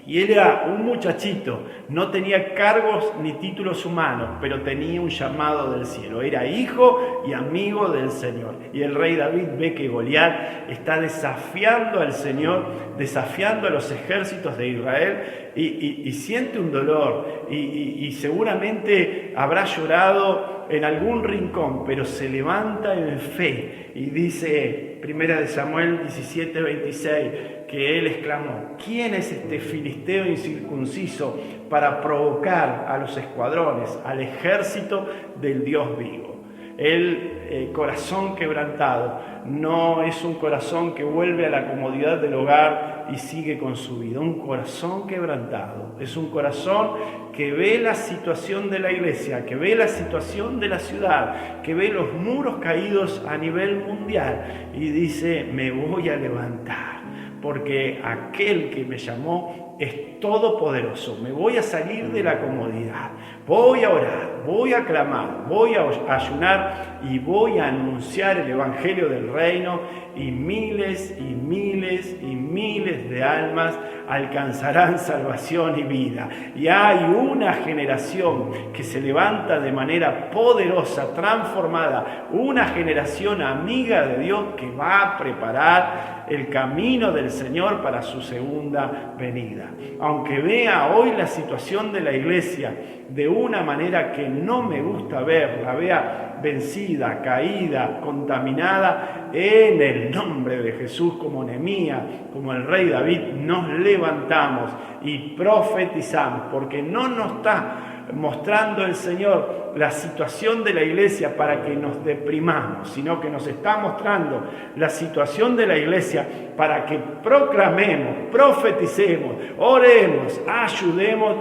y él era un muchachito, no tenía cargos ni títulos humanos, pero tenía un llamado del cielo. Era hijo y amigo del Señor. Y el rey David ve que Goliat está desafiando al Señor, desafiando a los ejércitos de Israel, y siente un dolor, y seguramente habrá llorado en algún rincón, pero se levanta en fe y dice, 1 de Samuel 17:26, que él exclamó: ¿quién es este filisteo incircunciso para provocar a los escuadrones, al ejército del Dios vivo? El corazón quebrantado no es un corazón que vuelve a la comodidad del hogar y sigue con su vida. Un corazón quebrantado es un corazón que ve la situación de la iglesia, que ve la situación de la ciudad, que ve los muros caídos a nivel mundial y dice: me voy a levantar, porque aquel que me llamó es todopoderoso. Me voy a salir de la comodidad, voy a orar, voy a clamar, voy a ayunar y voy a anunciar el evangelio del reino, y miles y miles y miles de almas alcanzarán salvación y vida. Y hay una generación que se levanta de manera poderosa, transformada, una generación amiga de Dios que va a preparar el camino del Señor para su segunda venida. Aunque vea hoy la situación de la iglesia de una manera que no me gusta ver, la vea vencida, caída, contaminada, en el nombre de Jesús, como Nehemías, como el rey David, nos levantamos y profetizamos, porque no nos está mostrando el Señor la situación de la iglesia para que nos deprimamos, sino que nos está mostrando la situación de la iglesia para que proclamemos, profeticemos, oremos, ayunemos,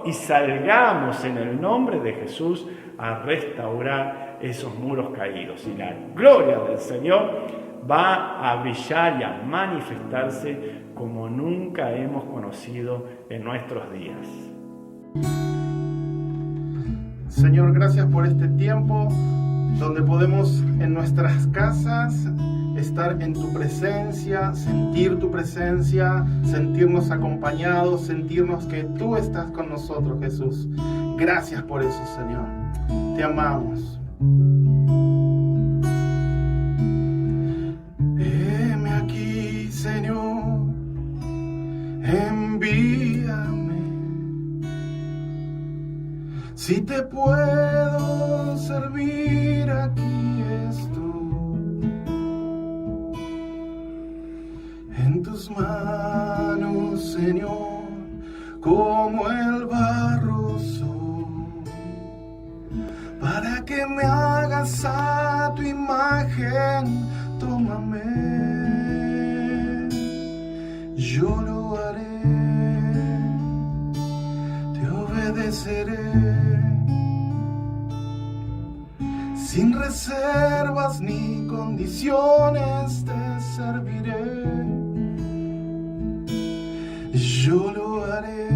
y salgamos en el nombre de Jesús a restaurar esos muros caídos. Y la gloria del Señor va a brillar y a manifestarse como nunca hemos conocido en nuestros días. Señor, gracias por este tiempo donde podemos en nuestras casas estar en tu presencia, sentir tu presencia, sentirnos acompañados, sentirnos que tú estás con nosotros, Jesús. Gracias por eso, Señor. Te amamos. Heme aquí, Señor, envíame. Si te puedo servir, aquí estoy. En tus manos, Señor, como el barro soy, para que me hagas a tu imagen. Tómame, yo lo haré, te obedeceré, sin reservas ni condiciones te serviré, yo lo haré,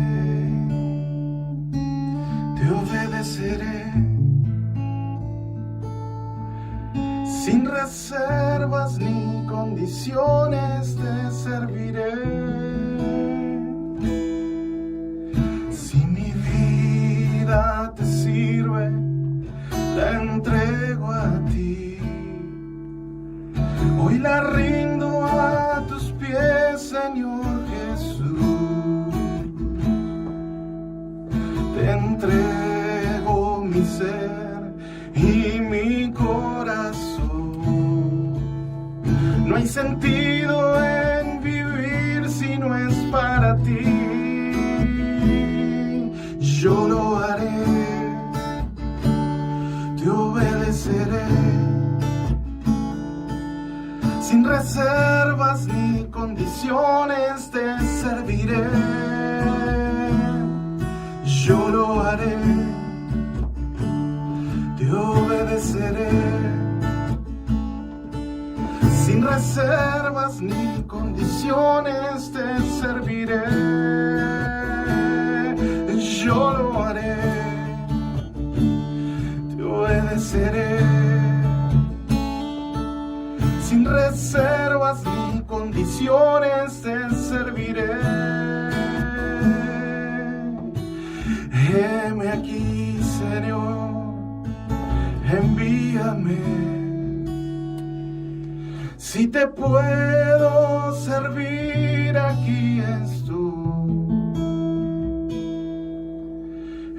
te obedeceré. Sin reservas ni condiciones te serviré. Si mi vida te sirve, la entrego a ti. Hoy la rindo a tus pies, Señor Jesús. Te entrego mi ser y mi corazón. No hay sentido en vivir si no es para ti. Yo lo haré, te obedeceré, sin reservas ni condiciones te serviré. Yo lo haré, te obedeceré, sin reservas ni condiciones te serviré. Yo lo haré, te obedeceré, sin reservas ni condiciones te serviré. Heme aquí, Señor, envíame. Si te puedo servir, aquí estoy.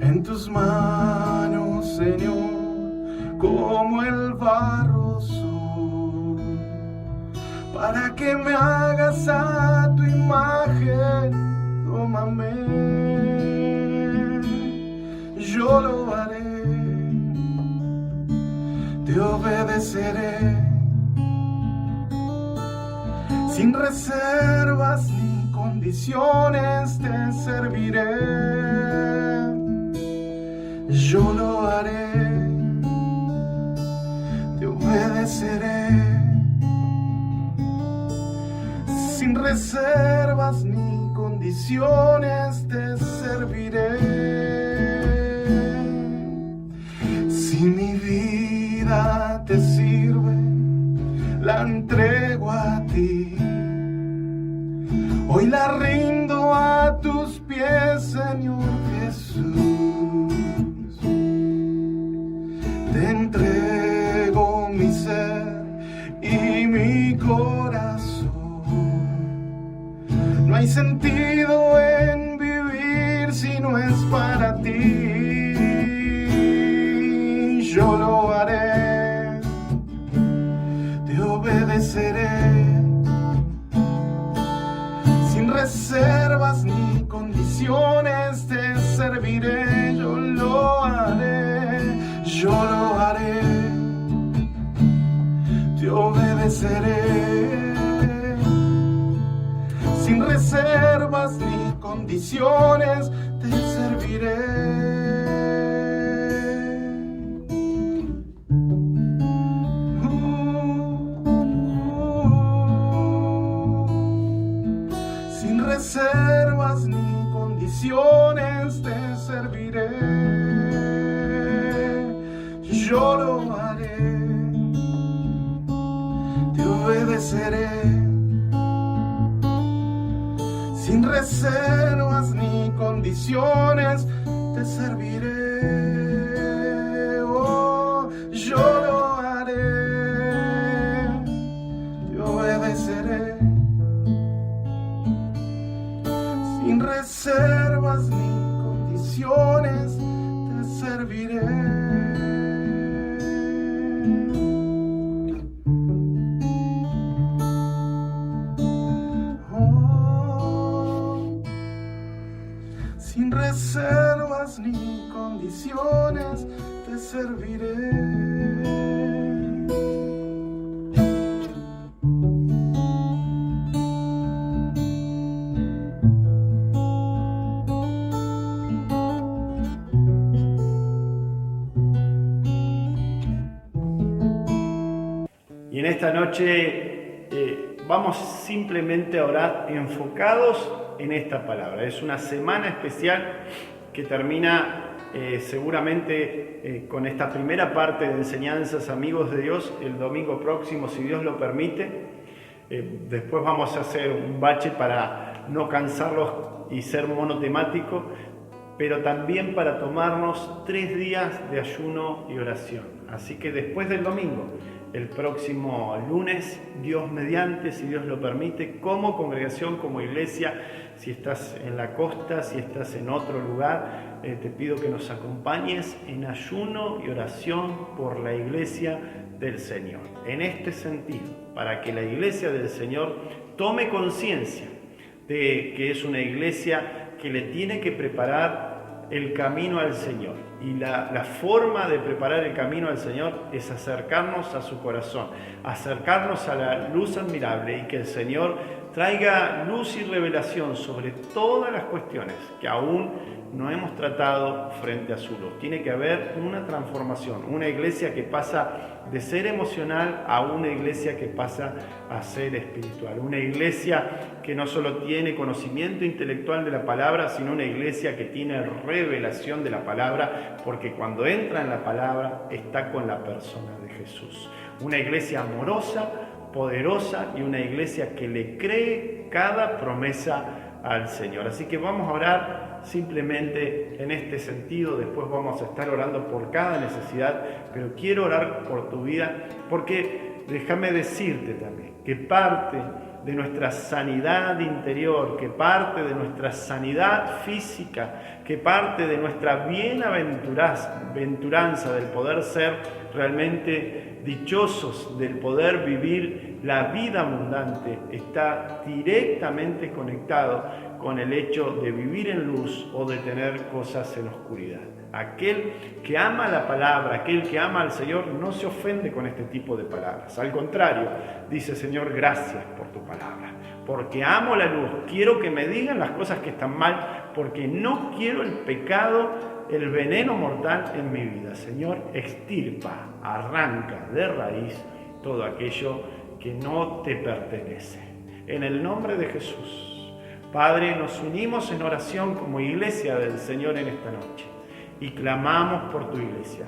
En tus manos, Señor, como el barro soy, para que me hagas a tu imagen. Tómame, yo lo haré, te obedeceré, sin reservas ni condiciones te serviré. Yo lo haré, te obedeceré, sin reservas ni condiciones te serviré. Si mi vida te sirve, la entrego a ti. Hoy la rindo a tus pies, Señor Jesús. Te entrego mi ser y mi corazón. No hay sentido en vivir si no es para ti. Yo lo haré, te obedeceré, sin reservas ni condiciones te serviré, yo lo haré, yo lo haré, te obedeceré, sin reservas ni condiciones, te serviré. Sin reservas ni condiciones, te serviré, yo lo haré, te obedeceré, sin reservas ni condiciones, te serviré, oh, yo lo haré, te obedeceré, sin reservas ni condiciones, te serviré. Sin reservas ni condiciones, te serviré. Y en esta noche vamos simplemente a orar enfocados en esta palabra. Es una semana especial que termina seguramente con esta primera parte de enseñanzas, amigos de Dios, el domingo próximo, si Dios lo permite. Después vamos a hacer un bache para no cansarlos y ser monotemático, pero también para tomarnos 3 días de ayuno y oración. Así que después del domingo, el próximo lunes, Dios mediante, si Dios lo permite, como congregación, como iglesia, si estás en la costa, si estás en otro lugar, te pido que nos acompañes en ayuno y oración por la iglesia del Señor. En este sentido, para que la iglesia del Señor tome conciencia de que es una iglesia que le tiene que preparar el camino al Señor. Y la forma de preparar el camino al Señor es acercarnos a su corazón, acercarnos a la luz admirable, y que el Señor traiga luz y revelación sobre todas las cuestiones que aún no hemos tratado frente a su luz. Tiene que haber una transformación, una iglesia que pasa de ser emocional a una iglesia que pasa a ser espiritual, una iglesia que no solo tiene conocimiento intelectual de la palabra, sino una iglesia que tiene revelación de la palabra, porque cuando entra en la palabra está con la persona de Jesús. Una iglesia amorosa, poderosa, y una iglesia que le cree cada promesa al Señor. Así que vamos a orar simplemente en este sentido. Después vamos a estar orando por cada necesidad, pero quiero orar por tu vida, porque déjame decirte también que parte de nuestra sanidad interior, que parte de nuestra sanidad física, que parte de nuestra bienaventuranza del poder ser realmente dichosos, del poder vivir la vida abundante, está directamente conectado con el hecho de vivir en luz o de tener cosas en oscuridad. Aquel que ama la palabra, aquel que ama al Señor, no se ofende con este tipo de palabras. Al contrario, dice: Señor, gracias por tu palabra, porque amo la luz, quiero que me digan las cosas que están mal, porque no quiero el pecado, el veneno mortal en mi vida. Señor, extirpa, arranca de raíz todo aquello que no te pertenece. En el nombre de Jesús, Padre, nos unimos en oración como iglesia del Señor en esta noche y clamamos por tu iglesia.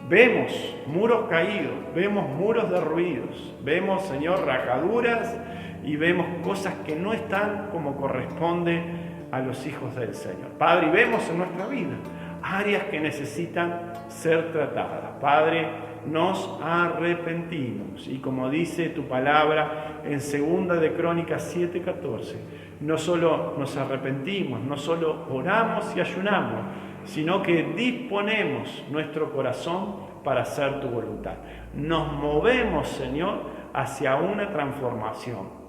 Vemos muros caídos, vemos muros derruidos, vemos, Señor, rajaduras y vemos cosas que no están como corresponde a los hijos del Señor. Padre, y vemos en nuestra vida áreas que necesitan ser tratadas. Padre, nos arrepentimos, y como dice tu palabra en 2 de Crónicas 7:14, no solo nos arrepentimos, no solo oramos y ayunamos, sino que disponemos nuestro corazón para hacer tu voluntad. Nos movemos, Señor, hacia una transformación.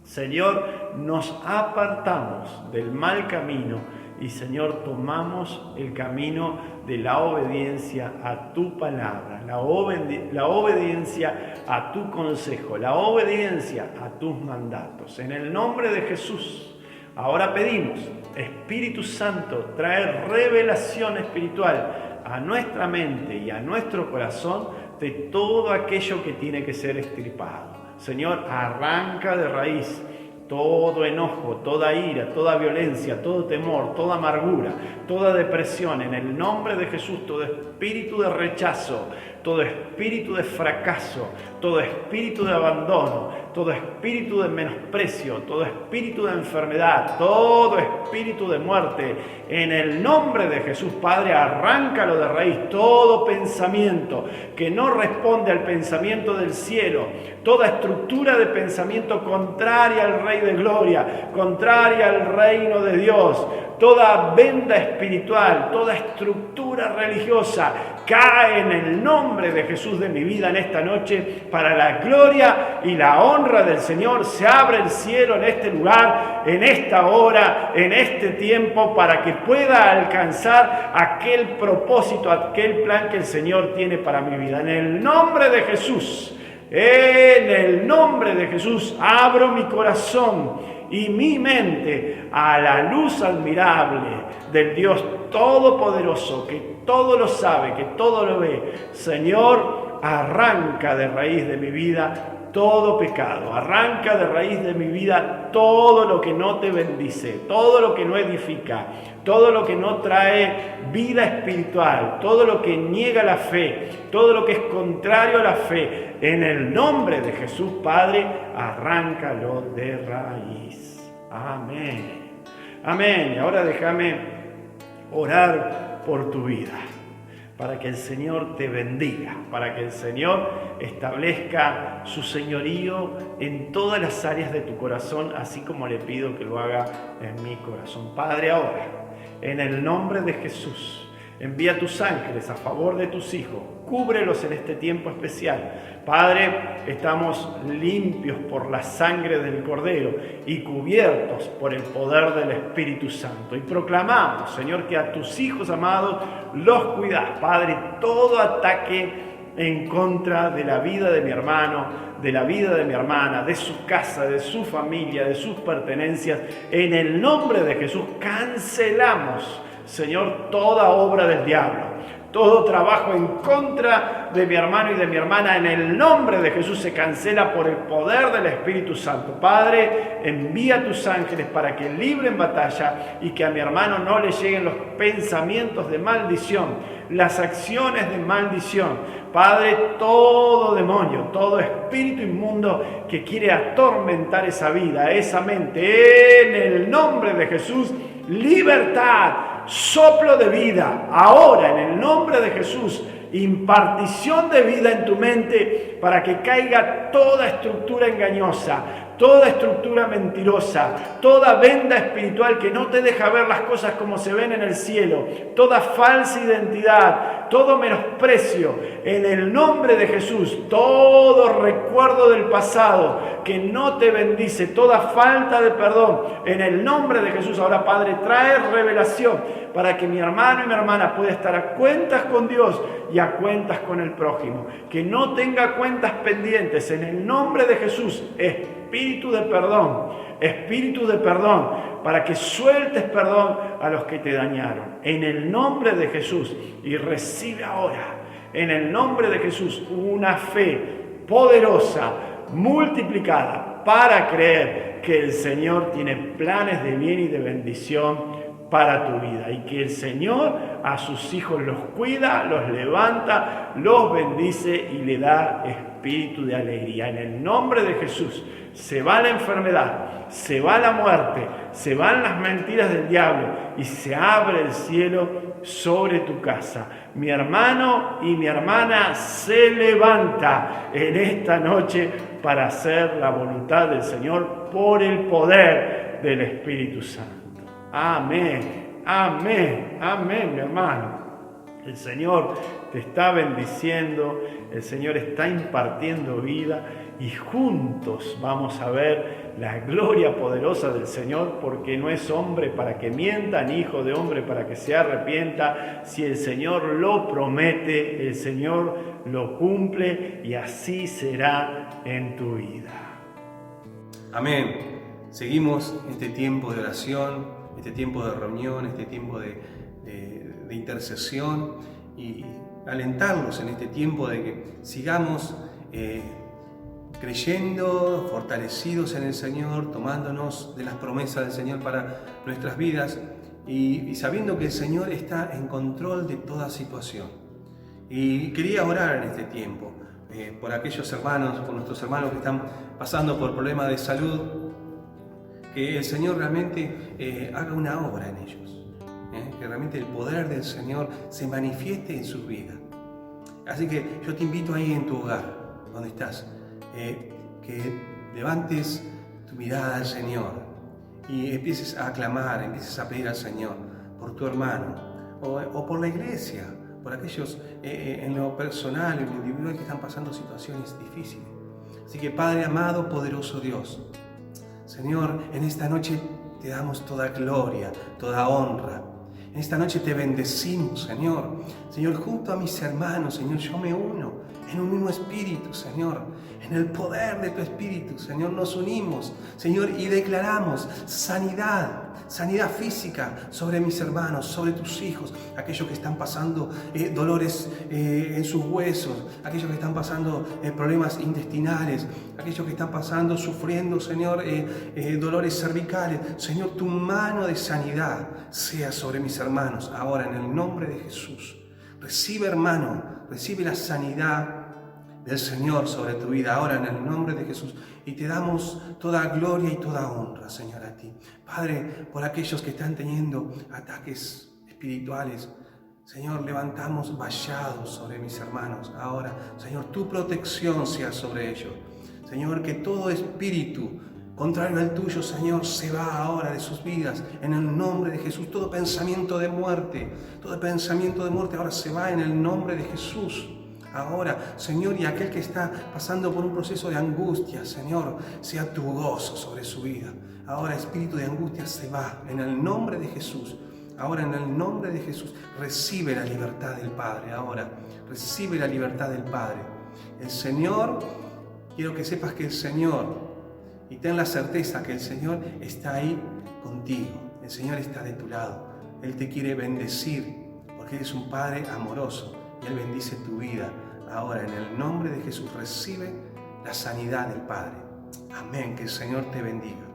Señor, nos apartamos del mal camino y Señor, tomamos el camino de la obediencia a tu palabra, la obediencia a tu consejo, la obediencia a tus mandatos. En el nombre de Jesús, ahora pedimos, Espíritu Santo, traer revelación espiritual a nuestra mente y a nuestro corazón de todo aquello que tiene que ser extirpado. Señor, arranca de raíz todo enojo, toda ira, toda violencia, todo temor, toda amargura, toda depresión. En el nombre de Jesús, todo espíritu de rechazo, todo espíritu de fracaso, todo espíritu de abandono, todo espíritu de menosprecio, todo espíritu de enfermedad, todo espíritu de muerte. En el nombre de Jesús, Padre, arráncalo de raíz. Todo pensamiento que no responde al pensamiento del cielo, toda estructura de pensamiento contraria al Rey de Gloria, contraria al reino de Dios, toda venda espiritual, toda estructura religiosa, cae en el nombre de Jesús de mi vida en esta noche, para la gloria y la honra del Señor. Se abre el cielo en este lugar, en esta hora, en este tiempo, para que pueda alcanzar aquel propósito, aquel plan que el Señor tiene para mi vida. En el nombre de Jesús, en el nombre de Jesús, abro mi corazón y mi mente a la luz admirable del Dios Todopoderoso, que todo lo sabe, que todo lo ve. Señor, arranca de raíz de mi vida todo pecado, arranca de raíz de mi vida todo lo que no te bendice, todo lo que no edifica, todo lo que no trae vida espiritual, todo lo que niega la fe, todo lo que es contrario a la fe. En el nombre de Jesús, Padre, arráncalo de raíz. Amén. Amén. Y ahora déjame orar por tu vida, para que el Señor te bendiga, para que el Señor establezca su señorío en todas las áreas de tu corazón, así como le pido que lo haga en mi corazón. Padre, ahora, en el nombre de Jesús, envía tus ángeles a favor de tus hijos, cúbrelos en este tiempo especial. Padre, estamos limpios por la sangre del Cordero y cubiertos por el poder del Espíritu Santo. Y proclamamos, Señor, que a tus hijos amados los cuidas. Padre, todo ataque en contra de la vida de mi hermano, de la vida de mi hermana, de su casa, de su familia, de sus pertenencias, en el nombre de Jesús cancelamos, Señor, toda obra del diablo. Todo trabajo en contra de mi hermano y de mi hermana, en el nombre de Jesús, se cancela por el poder del Espíritu Santo. Padre, envía tus ángeles para que libren batalla y que a mi hermano no le lleguen los pensamientos de maldición, las acciones de maldición. Padre, todo demonio, todo espíritu inmundo que quiere atormentar esa vida, esa mente, en el nombre de Jesús, libertad, soplo de vida, ahora en el nombre de Jesús, impartición de vida en tu mente para que caiga toda estructura engañosa, toda estructura mentirosa, toda venda espiritual que no te deja ver las cosas como se ven en el cielo, toda falsa identidad, todo menosprecio, en el nombre de Jesús, todo recuerdo del pasado que no te bendice, toda falta de perdón, en el nombre de Jesús. Ahora, Padre, trae revelación para que mi hermano y mi hermana pueda estar a cuentas con Dios y a cuentas con el prójimo, que no tenga cuentas pendientes, en el nombre de Jesús. Espíritu de perdón, para que sueltes perdón a los que te dañaron, en el nombre de Jesús. Y recibe ahora, en el nombre de Jesús, una fe poderosa, multiplicada, para creer que el Señor tiene planes de bien y de bendición para tu vida, y que el Señor a sus hijos los cuida, los levanta, los bendice y le da espíritu de alegría. En el nombre de Jesús, se va la enfermedad, se va la muerte, se van las mentiras del diablo y se abre el cielo sobre tu casa. Mi hermano y mi hermana se levanta en esta noche para hacer la voluntad del Señor por el poder del Espíritu Santo. Amén, amén, amén, mi hermano. El Señor te está bendiciendo, el Señor está impartiendo vida y juntos vamos a ver la gloria poderosa del Señor, porque no es hombre para que mienta, ni hijo de hombre para que se arrepienta. Si el Señor lo promete, el Señor lo cumple, y así será en tu vida. Amén. Seguimos este tiempo de oración, este tiempo de reunión, este tiempo de intercesión, y alentarlos en este tiempo de que sigamos creyendo, fortalecidos en el Señor, tomándonos de las promesas del Señor para nuestras vidas y sabiendo que el Señor está en control de toda situación. Y quería orar en este tiempo por aquellos hermanos, por nuestros hermanos que están pasando por problemas de salud, que el Señor realmente haga una obra en ellos, que realmente el poder del Señor se manifieste en sus vidas. Así que yo te invito ahí en tu hogar, donde estás, que levantes tu mirada al Señor y empieces a aclamar, empieces a pedir al Señor por tu hermano o por la iglesia, por aquellos en lo personal, en lo individual que están pasando situaciones difíciles. Así que Padre amado, poderoso Dios, Señor, en esta noche te damos toda gloria, toda honra. En esta noche te bendecimos, Señor. Señor, junto a mis hermanos, Señor, yo me uno en un mismo espíritu, Señor. En el poder de tu espíritu, Señor, nos unimos, Señor, y declaramos sanidad física sobre mis hermanos, sobre tus hijos, aquellos que están pasando dolores en sus huesos, aquellos que están pasando problemas intestinales, aquellos que están pasando, sufriendo, Señor, dolores cervicales. Señor, tu mano de sanidad sea sobre mis hermanos, ahora en el nombre de Jesús. Recibe, hermano, recibe la sanidad del Señor sobre tu vida, ahora en el nombre de Jesús. Y te damos toda gloria y toda honra, Señor, a ti. Padre, por aquellos que están teniendo ataques espirituales, Señor, levantamos vallados sobre mis hermanos. Ahora, Señor, tu protección sea sobre ellos. Señor, que todo espíritu contrario al tuyo, Señor, se va ahora de sus vidas, en el nombre de Jesús. Todo pensamiento de muerte ahora se va en el nombre de Jesús. Ahora, Señor, y aquel que está pasando por un proceso de angustia, Señor, sea tu gozo sobre su vida. Ahora, espíritu de angustia se va en el nombre de Jesús. Ahora, en el nombre de Jesús, recibe la libertad del Padre. Ahora, recibe la libertad del Padre. El Señor, quiero que sepas que el Señor, y ten la certeza que el Señor está ahí contigo. El Señor está de tu lado. Él te quiere bendecir porque eres un Padre amoroso. Y Él bendice tu vida. Ahora, en el nombre de Jesús, recibe la sanidad del Padre. Amén. Que el Señor te bendiga.